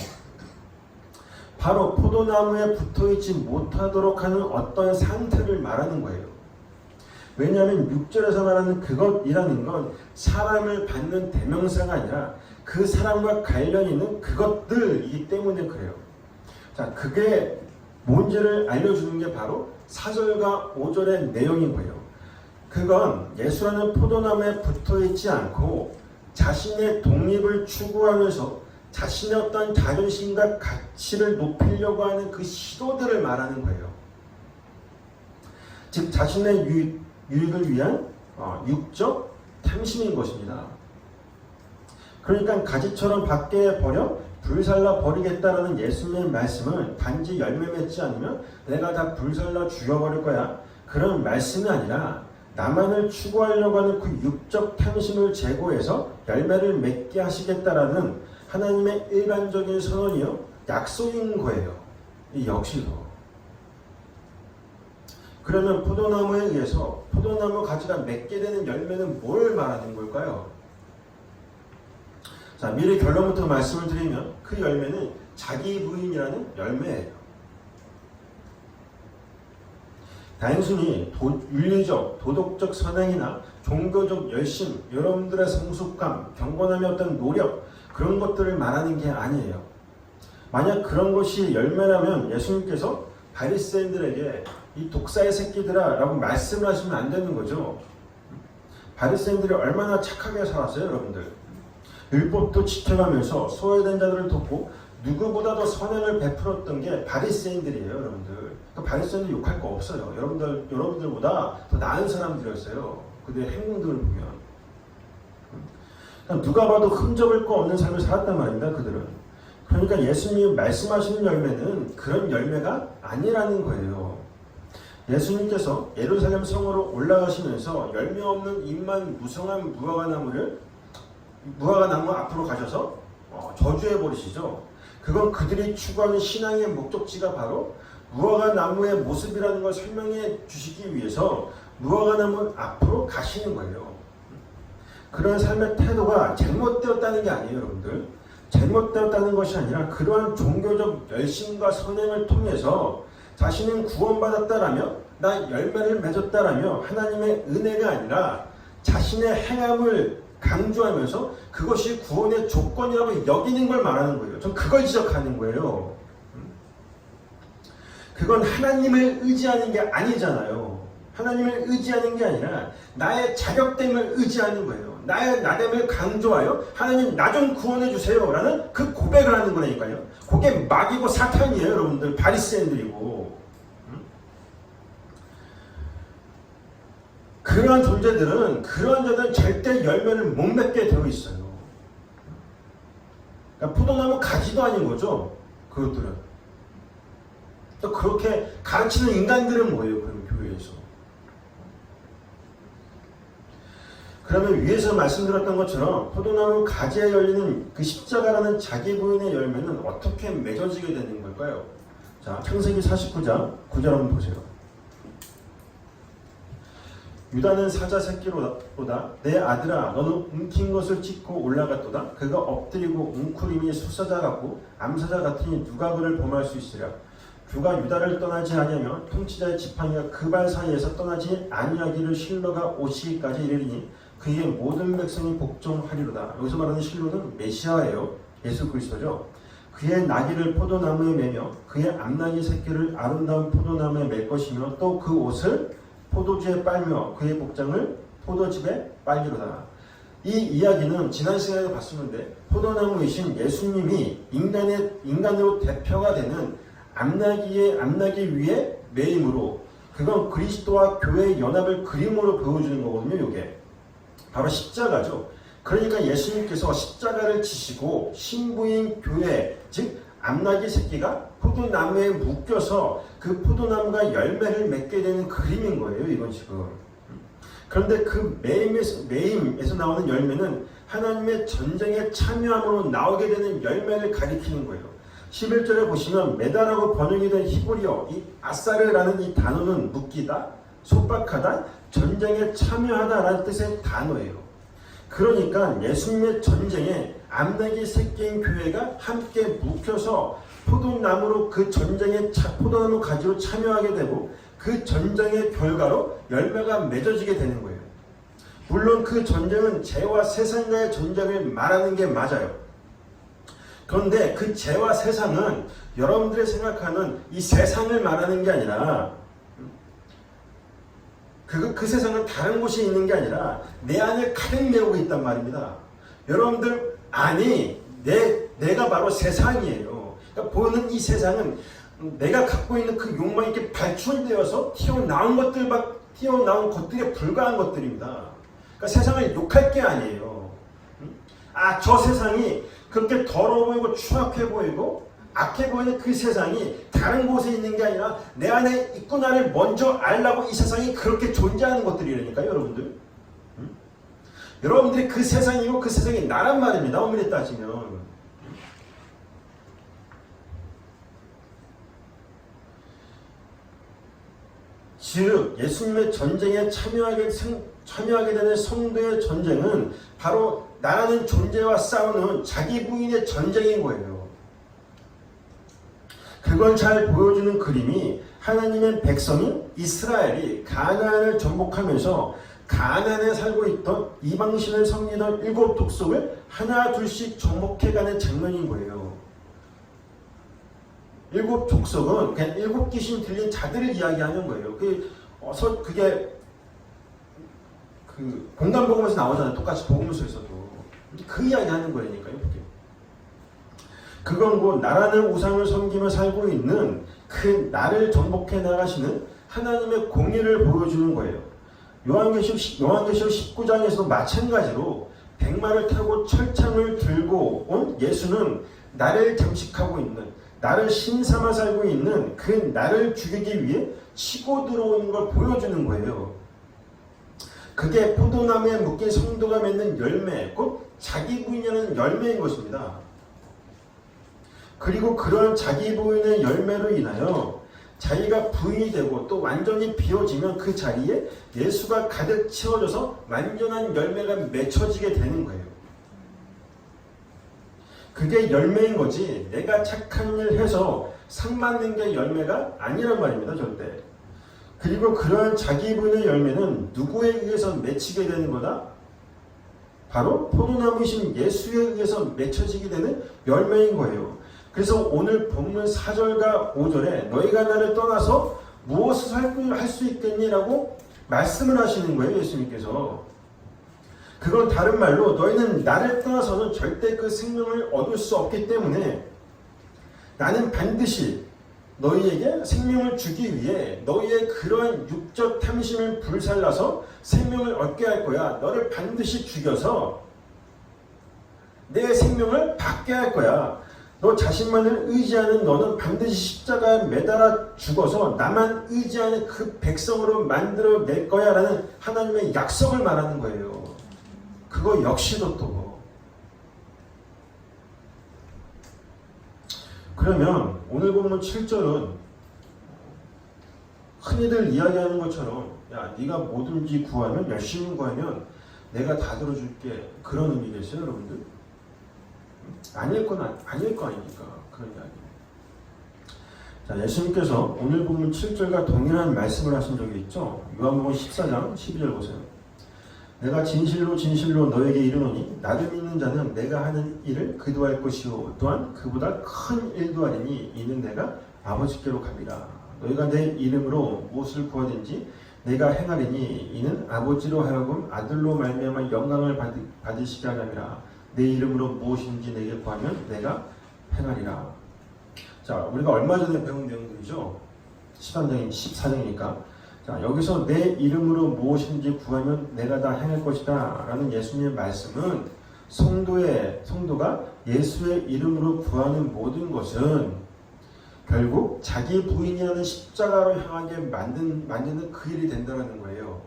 바로 포도나무에 붙어있지 못하도록 하는 어떤 상태를 말하는 거예요. 왜냐하면 6절에서 말하는 그것이라는 건 사람을 받는 대명사가 아니라 그 사람과 관련 있는 그것들이기 때문에 그래요. 자, 그게 뭔지를 알려주는 게 바로 4절과 5절의 내용인 거예요. 그건 예수라는 포도나무에 붙어있지 않고 자신의 독립을 추구하면서 자신의 어떤 자존심과 가치를 높이려고 하는 그 시도들을 말하는 거예요. 즉 자신의 유익을 위한 육적 탐심인 것입니다. 그러니까 가지처럼 밖에 버려 불살라 버리겠다라는 예수님의 말씀은 단지 열매 맺지 않으면 내가 다 불살라 죽여버릴 거야, 그런 말씀이 아니라 나만을 추구하려고 하는 그 육적 탐심을 제거해서 열매를 맺게 하시겠다라는 하나님의 일반적인 선언이요, 약속인 거예요. 이 역시도. 그러면 포도나무에 의해서 포도나무 가지가 맺게 되는 열매는 뭘 말하는 걸까요? 자, 미리 결론부터 말씀을 드리면 그 열매는 자기 부인이라는 열매예요. 단순히 윤리적, 도덕적 선행이나 종교적 열심, 여러분들의 성숙감, 경건함의 어떤 노력, 그런 것들을 말하는 게 아니에요. 만약 그런 것이 열매라면 예수님께서 바리새인들에게 이 독사의 새끼들아 라고 말씀을 하시면 안 되는 거죠. 바리새인들이 얼마나 착하게 살았어요, 여러분들. 율법도 지켜가면서 소외된 자들을 돕고 누구보다도 선행을 베풀었던 게 바리새인들이에요, 여러분들. 그 바리새인들 욕할 거 없어요. 여러분들보다 더 나은 사람들이었어요. 그들의 행동들을 보면. 누가 봐도 흠잡을 거 없는 삶을 살았단 말입니다, 그들은. 그러니까 예수님이 말씀하시는 열매는 그런 열매가 아니라는 거예요. 예수님께서 예루살렘 성으로 올라가시면서 열매 없는 잎만 무성한 무화과나무 앞으로 가셔서 저주해 버리시죠. 그건 그들이 추구하는 신앙의 목적지가 바로 무화과나무의 모습이라는 걸 설명해 주시기 위해서 무화과나무 앞으로 가시는 거예요. 그런 삶의 태도가 잘못되었다는 게 아니에요, 여러분들. 잘못되었다는 것이 아니라 그러한 종교적 열심과 선행을 통해서 자신은 구원받았다라며 나 열매를 맺었다라며 하나님의 은혜가 아니라 자신의 행함을 강조하면서 그것이 구원의 조건이라고 여기는 걸 말하는 거예요. 전 그걸 지적하는 거예요. 그건 하나님을 의지하는 게 아니잖아요. 하나님을 의지하는 게 아니라 나의 자격됨을 의지하는 거예요. 나의 나됨을 강조하여 하나님 나 좀 구원해 주세요 라는 그 고백을 하는 거라니까요. 그게 마귀고 사탄이에요, 여러분들. 바리새인들이고. 그러한 존재들은 그러한 자들은 절대 열매를 못 맺게 되어 있어요. 그러니까 포도나무 가지도 아닌 거죠. 그것들은. 또 그렇게 가르치는 인간들은 뭐예요? 그럼 교회에서. 그러면 위에서 말씀드렸던 것처럼 포도나무 가지에 열리는 그 십자가라는 자기 부인의 열매는 어떻게 맺어지게 되는 걸까요? 자, 창세기 49장 9절 한번 보세요. 유다는 사자 새끼로다. 내 아들아, 너는 움킨 것을 찢고 올라갔도다. 그가 엎드리고 웅크림이 수사자 같고 암사자 같으니 누가 그를 범할 수 있으랴. 그가 유다를 떠나지 아니하며 통치자의 지팡이가 그 발 사이에서 떠나지 아니하기를 실로가 오시기까지 이르리니 그의 모든 백성이 복종하리로다. 여기서 말하는 실로는 메시아예요. 예수 그리스도죠. 그의 나귀를 포도나무에 매며 그의 암나귀 새끼를 아름다운 포도나무에 맬 것이며 또 그 옷을 포도주에 빨며 그의 복장을 포도즙에 빨리로다. 이 이야기는 지난 시간에 봤었는데 포도나무이신 예수님이 인간으로 대표가 되는 암나귀 위에 매임으로 그건 그리스도와 교회의 연합을 그림으로 보여주는 거거든요. 이게 바로 십자가죠. 그러니까 예수님께서 십자가를 지시고 신부인 교회, 즉 암나귀 새끼가 포도나무에 묶여서 그 포도나무가 열매를 맺게 되는 그림인 거예요. 이건 지금. 그런데 그 매임에서 나오는 열매는 하나님의 전쟁에 참여함으로 나오게 되는 열매를 가리키는 거예요. 11절에 보시면 메다라고 번역이 된 히브리어 이 아사르라는 이 단어는 묶이다, 속박하다, 전쟁에 참여하다라는 뜻의 단어예요. 그러니까 예수님의 전쟁에 암나귀 새끼인 교회가 함께 묶여서 포도나무로 그 전쟁에 포도나무 가지로 참여하게 되고 그 전쟁의 결과로 열매가 맺어지게 되는 거예요. 물론 그 전쟁은 죄와 세상과의 전쟁을 말하는 게 맞아요. 그런데 그 죄와 세상은 여러분들이 생각하는 이 세상을 말하는 게 아니라 그 세상은 다른 곳에 있는 게 아니라 내 안에 가득 메우고 있단 말입니다. 여러분들 안이 내가 바로 세상이에요. 그러니까 보는 이 세상은 내가 갖고 있는 그 욕망이 이렇게 발출되어서 튀어나온 것들에 불과한 것들입니다. 그러니까 세상을 욕할 게 아니에요. 저 세상이 그렇게 더러워 보이고 추악해 보이고 악해 보이는 그 세상이 다른 곳에 있는 게 아니라 내 안에 있구나를 먼저 알라고 이 세상이 그렇게 존재하는 것들이라니까요, 여러분들. 여러분들이 그 세상이고 그 세상이 나란 말입니다. 엄밀히 따지면. 즉 예수님의 전쟁에 참여하게 되는 성도의 전쟁은 바로 나라는 존재와 싸우는 자기 부인의 전쟁인 거예요. 그걸 잘 보여주는 그림이 하나님의 백성인 이스라엘이 가나안을 정복하면서 가나안에 살고 있던 이방신을 섬기던 7 족속을 하나 둘씩 정복해가는 장면인 거예요. 7 족속은 그냥 7 귀신 들린 자들을 이야기하는 거예요. 그게 공간복음에서 나오잖아요. 똑같이 복음서에서도 그 이야기 하는 거니까요. 그건 곧 나라는 우상을 섬기며 살고 있는 그 나를 정복해 나가시는 하나님의 공의를 보여주는 거예요. 요한계시록 19장에서도 마찬가지로 백마를 타고 철창을 들고 온 예수는 나를 장식하고 있는, 나를 신삼아 살고 있는 그 나를 죽이기 위해 치고 들어오는 걸 보여주는 거예요. 그게 포도나무에 묶인 성도가 맺는 열매, 곧 자기 부인이라는 열매인 것입니다. 그리고 그런 자기 부인의 열매로 인하여 자기가 부인이 되고 또 완전히 비워지면 그 자리에 예수가 가득 채워져서 완전한 열매가 맺혀지게 되는 거예요. 그게 열매인 거지 내가 착한 일 해서 상 받는 게 열매가 아니란 말입니다. 절대. 그리고 그러한 자기 부인의 열매는 누구에 의해서 맺히게 되는 거다? 바로 포도나무이신 예수에 의해서 맺혀지게 되는 열매인 거예요. 그래서 오늘 본문 4절과 5절에 너희가 나를 떠나서 무엇을 할 수 있겠니? 라고 말씀을 하시는 거예요. 예수님께서. 그건 다른 말로 너희는 나를 떠나서는 절대 그 생명을 얻을 수 없기 때문에 나는 반드시 너희에게 생명을 주기 위해 너희의 그러한 육적 탐심을 불살라서 생명을 얻게 할 거야. 너를 반드시 죽여서 내 생명을 받게 할 거야. 너 자신만을 의지하는 너는 반드시 십자가에 매달아 죽어서 나만 의지하는 그 백성으로 만들어낼 거야 라는 하나님의 약속을 말하는 거예요. 그거 역시도 또 그러면 오늘 본문 7절은 흔히들 이야기하는 것처럼 야 네가 뭐든지 구하면 열심히 구하면 내가 다 들어줄게 그런 의미겠어요 여러분들? 아닐 거 아니니까 그런 이야기. 자, 예수님께서 오늘 본문 7절과 동일한 말씀을 하신 적이 있죠. 요한복음 14장 12절 보세요. 내가 진실로 진실로 너에게 이르노니 나를 믿는 자는 내가 하는 일을 그도 할 것이요 또한 그보다 큰 일도 하리니 이는 내가 아버지께로 갑니다. 너희가 내 이름으로 무엇을 구하든지 내가 행하리니 이는 아버지로 하여금 아들로 말미암아 영광을 받으시게 하려니라. 내 이름으로 무엇인지 내게 구하면 내가 행하리라. 자, 우리가 얼마 전에 배운 내용들이죠. 14장이니까. 자, 여기서 내 이름으로 무엇인지 구하면 내가 다 행할 것이다 라는 예수님의 말씀은 성도가 예수의 이름으로 구하는 모든 것은 결국 자기 부인이라는 십자가로 향하게 만드는 그 일이 된다는 거예요.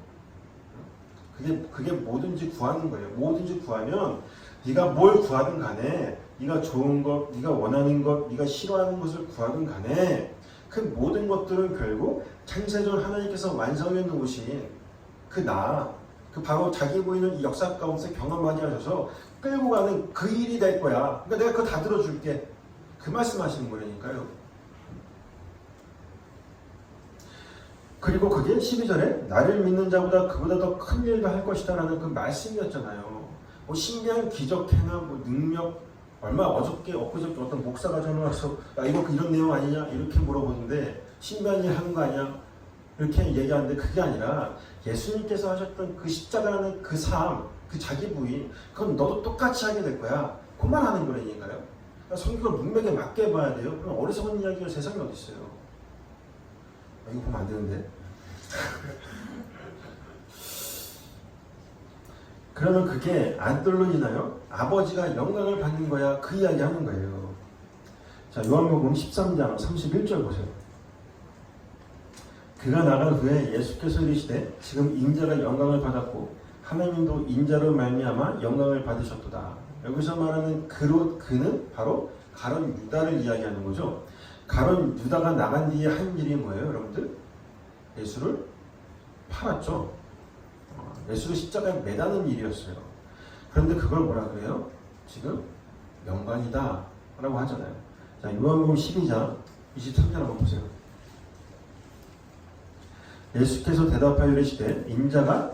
그게 뭐든지 구하는 거예요. 뭐든지 구하면 네가 뭘 구하든 간에 네가 좋은 것, 네가 원하는 것, 네가 싫어하는 것을 구하든 간에 그 모든 것들은 결국 창세전 하나님께서 완성해 놓으신 그 바로 자기 보이는 이 역사 가운데 경험하게 하셔서 끌고 가는 그 일이 될 거야. 그러니까 내가 그거 다 들어줄게. 그 말씀하시는 거라니까요. 그리고 그게 12절에 나를 믿는 자보다 그보다 더 큰 일도 할 것이다 라는 그 말씀이었잖아요. 뭐 신기한 기적 행하 뭐 능력 엊그저께 어떤 목사가 전화 와서 야 이거 이런 내용 아니냐 이렇게 물어보는데 신기한 일 하는 거 아니야 이렇게 얘기하는데 그게 아니라 예수님께서 하셨던 그 십자가라는 그 삶, 그 자기 부인 그건 너도 똑같이 하게 될 거야. 그만 하는 거라니까요. 그러니까 성경을 문맥에 맞게 봐야 돼요. 그럼 어리석은 이야기가 세상에 어디 있어요. 이거 보면 안 되는데. 그러면 그게 안뜰로 인하여 아버지가 영광을 받는 거야. 그 이야기 하는 거예요. 자, 요한복음 13장 31절 보세요. 그가 나간 후에 예수께서 이르시되 지금 인자가 영광을 받았고 하나님도 인자로 말미암아 영광을 받으셨도다. 여기서 말하는 그는 바로 가룟 유다를 이야기하는 거죠. 가룟 유다가 나간 뒤에 한 일이 뭐예요, 여러분들? 예수를 팔았죠. 예수를 십자가에 매다는 일이었어요. 그런데 그걸 뭐라 그래요? 지금 영광이다 라고 하잖아요. 자, 요한복음 12장 23절 한번 보세요. 예수께서 대답하여 이르시되 인자가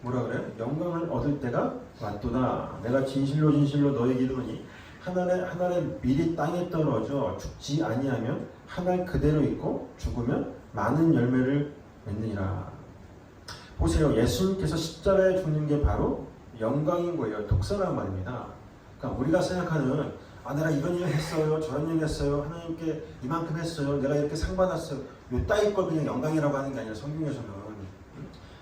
뭐라 그래요? 영광을 얻을 때가 왔도다. 내가 진실로 진실로 너에게 이르노니 한 알에 미리 땅에 떨어져 죽지 아니하면 한 알 그대로 있고 죽으면 많은 열매를 맺느니라. 보세요. 예수님께서 십자가에 죽는 게 바로 영광인 거예요. 독사란 말입니다. 그러니까 우리가 생각하는 내가 이런 일 했어요. 저런 일 했어요. 하나님께 이만큼 했어요. 내가 이렇게 상 받았어요. 요 따위 걸 그냥 영광이라고 하는 게 아니라 성경에서는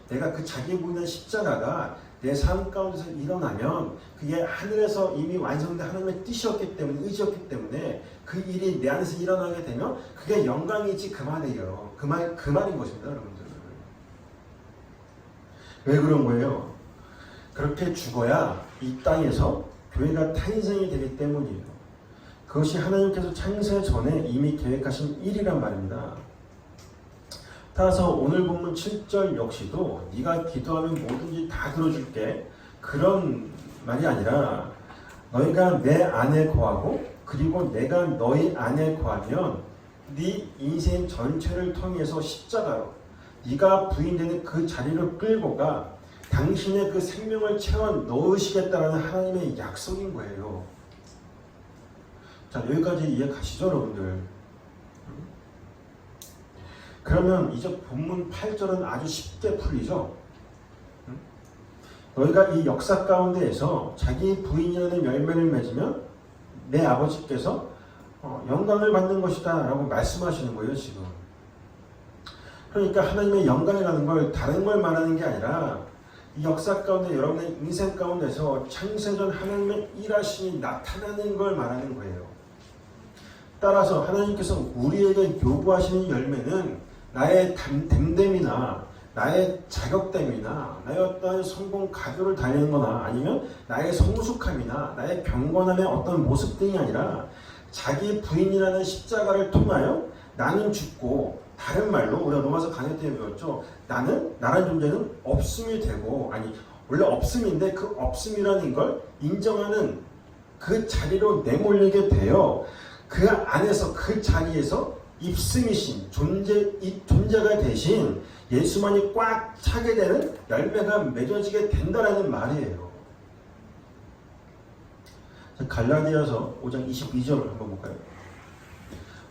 내가 그 자기 부인한 십자가가 내 삶 가운데서 일어나면 그게 하늘에서 이미 완성된 하나님의 뜻이었기 때문에 의지였기 때문에 그 일이 내 안에서 일어나게 되면 그게 영광이지 그 말이에요. 그 말인 것입니다. 여러분들. 왜 그런 거예요? 그렇게 죽어야 이 땅에서 교회가 탄생이 되기 때문이에요. 그것이 하나님께서 창세 전에 이미 계획하신 일이란 말입니다. 따라서 오늘 본문 7절 역시도 네가 기도하면 뭐든지 다 들어줄게 그런 말이 아니라 너희가 내 안에 거하고 그리고 내가 너희 안에 거하면 네 인생 전체를 통해서 십자가로 네가 부인되는 그 자리를 끌고 가 당신의 그 생명을 채워 넣으시겠다라는 하나님의 약속인 거예요. 자, 여기까지 이해 가시죠, 여러분들? 그러면 이제 본문 8절은 아주 쉽게 풀리죠. 너희가 이 역사 가운데에서 자기 부인이라는 열매를 맺으면 내 아버지께서 영광을 받는 것이다 라고 말씀하시는 거예요, 지금. 그러니까 하나님의 영광이라는 걸 다른 걸 말하는 게 아니라 이 역사 가운데 여러분의 인생 가운데서 창세전 하나님의 일하심이 나타나는 걸 말하는 거예요. 따라서 하나님께서 우리에게 요구하시는 열매는 나의 댐댐이나 나의 자격됨이나 나의 어떤 성공 가도를 달리는 거나 아니면 나의 성숙함이나 나의 경건함의 어떤 모습 등이 아니라 자기 부인이라는 십자가를 통하여 나는 죽고 다른 말로 우리가 로마서 강의 때 배웠죠. 나라는 존재는 없음이 되고 원래 없음인데 그 없음이라는 걸 인정하는 그 자리로 내몰리게 되어 그 안에서 그 자리에서 입승이신 존재가 대신 예수만이 꽉 차게 되는 열매가 맺어지게 된다라는 말이에요. 갈라디아서 5장 22절을 한번 볼까요?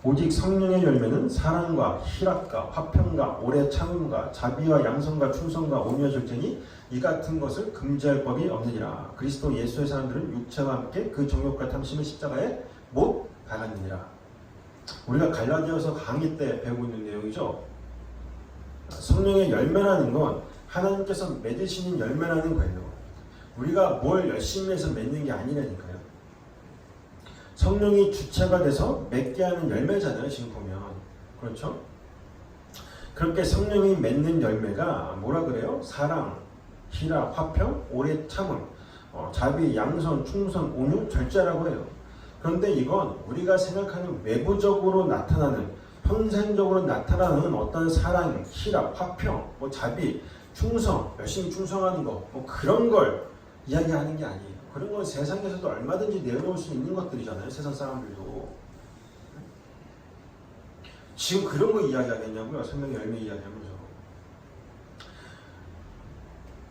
오직 성령의 열매는 사랑과 희락과 화평과 오래 참음과 자비와 양선과 충성과 온유와 절제니 이 같은 것을 금지할 법이 없느니라. 그리스도 예수의 사람들은 육체와 함께 그 정욕과 탐심을 십자가에 못 박았느니라. 우리가 갈라디아서 강의 때 배우고 있는 내용이죠. 성령의 열매라는 건 하나님께서 맺으시는 열매라는 거예요. 우리가 뭘 열심히 해서 맺는 게 아니라니까요. 성령이 주체가 돼서 맺게 하는 열매잖아요. 지금 보면. 그렇죠? 그렇게 성령이 맺는 열매가 뭐라 그래요? 사랑, 희락, 화평, 오래 참음, 자비, 양선, 충성, 온유, 절제라고 해요. 그런데 이건 우리가 생각하는 외부적으로 나타나는 평생적으로 나타나는 어떤 사랑, 희락, 화평, 자비, 충성, 열심히 충성하는 거 그런 걸 이야기하는 게 아니에요. 그런 건 세상에서도 얼마든지 내어놓을 수 있는 것들이잖아요. 세상 사람들도. 지금 그런 거 이야기하겠냐고요. 성령의 열매 이야기하면서.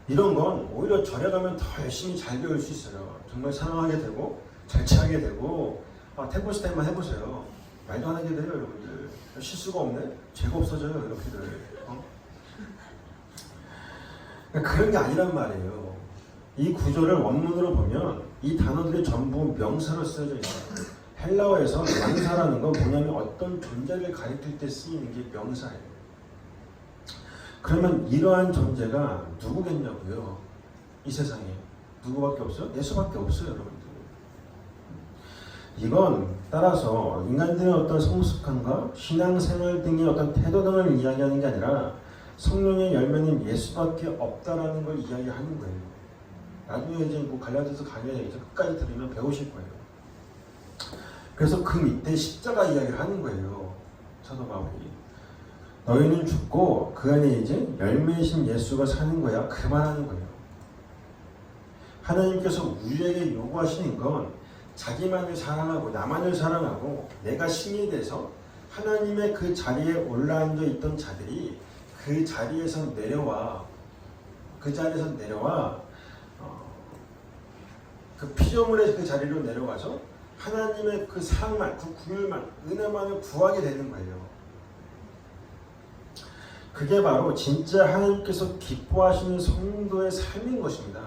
이런 건 오히려 절에 가면 더 열심히 잘 배울 수 있어요. 정말 사랑하게 되고 절제하게 되고 템포스타임만 해보세요. 말도 안 하게 돼요. 여러분들. 실수가 없네? 죄가 없어져요. 이렇게들. 그런 게 아니란 말이에요. 이 구절을 원문으로 보면 이 단어들이 전부 명사로 쓰여져 있어요. 헬라어에서 명사라는 건 뭐냐면 어떤 존재를 가리킬 때 쓰이는 게 명사예요. 그러면 이러한 존재가 누구겠냐고요? 이 세상에. 누구밖에 없어요? 예수밖에 없어요, 여러분들. 이건 따라서 인간들의 어떤 성숙함과 신앙생활 등의 어떤 태도 등을 이야기하는 게 아니라 성령의 열매는 예수밖에 없다라는 걸 이야기하는 거예요. 나중에 이제 갈라디아서 강의를 이제 끝까지 들으면 배우실 거예요. 그래서 그 밑에 십자가 이야기를 하는 거예요. 사도 바울이. 너희는 죽고 그 안에 이제 열매이신 예수가 사는 거야. 그만하는 거예요. 하나님께서 우리에게 요구하시는 건 자기만을 사랑하고 나만을 사랑하고 내가 신이 돼서 하나님의 그 자리에 올라앉아 있던 자들이 그 자리에서 내려와 그 피조물의 그 자리로 내려가서 하나님의 그 사랑만, 그 긍휼만, 은혜만을 구하게 되는 거예요. 그게 바로 진짜 하나님께서 기뻐하시는 성도의 삶인 것입니다.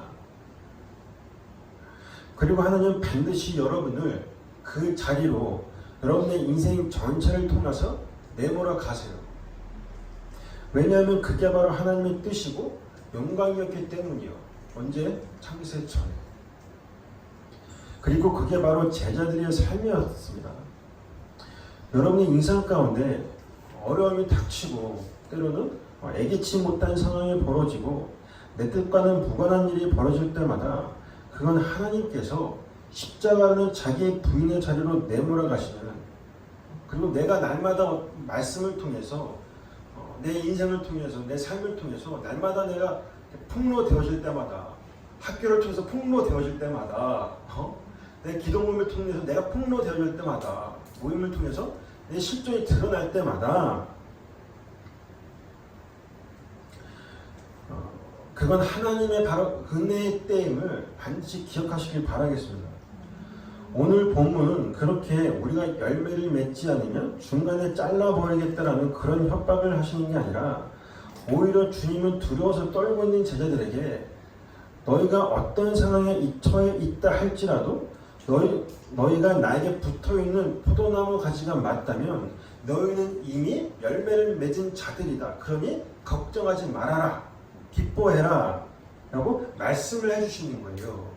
그리고 하나님은 반드시 여러분을 그 자리로 여러분의 인생 전체를 통해서 내몰아 가세요. 왜냐하면 그게 바로 하나님의 뜻이고 영광이었기 때문이요. 언제? 창세 전에. 그리고 그게 바로 제자들의 삶이었습니다. 여러분의 인생 가운데 어려움이 닥치고 때로는 예기치 못한 상황이 벌어지고 내 뜻과는 무관한 일이 벌어질 때마다 그건 하나님께서 십자가는 자기 부인의 자리로 내몰아 가시는, 그리고 내가 날마다 말씀을 통해서 내 인생을 통해서 내 삶을 통해서 날마다 내가 폭로되어질 때마다, 학교를 통해서 폭로되어질 때마다, 내 기도 모임을 통해서 내가 폭로되어질 때마다, 모임을 통해서 내 실존이 드러날 때마다 그건 하나님의 바로 은혜의 때임을 반드시 기억하시길 바라겠습니다. 오늘 본문은 그렇게 우리가 열매를 맺지 않으면 중간에 잘라버리겠다라는 그런 협박을 하시는 게 아니라 오히려 주님은 두려워서 떨고 있는 제자들에게 너희가 어떤 상황에 처해 있다 할지라도 너희가 나에게 붙어있는 포도나무 가지가 맞다면 너희는 이미 열매를 맺은 자들이다. 그러니 걱정하지 말아라. 기뻐해라. 라고 말씀을 해주시는 거예요.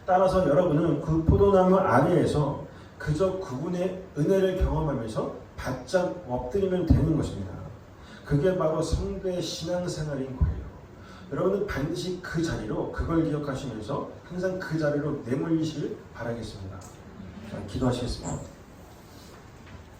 따라서 여러분은 그 포도나무 아래에서 그저 그분의 은혜를 경험하면서 바짝 엎드리면 되는 것입니다. 그게 바로 성도의 신앙생활인 거예요. 여러분은 반드시 그 자리로 그걸 기억하시면서 항상 그 자리로 내몰리시길 바라겠습니다. 자, 기도하시겠습니다.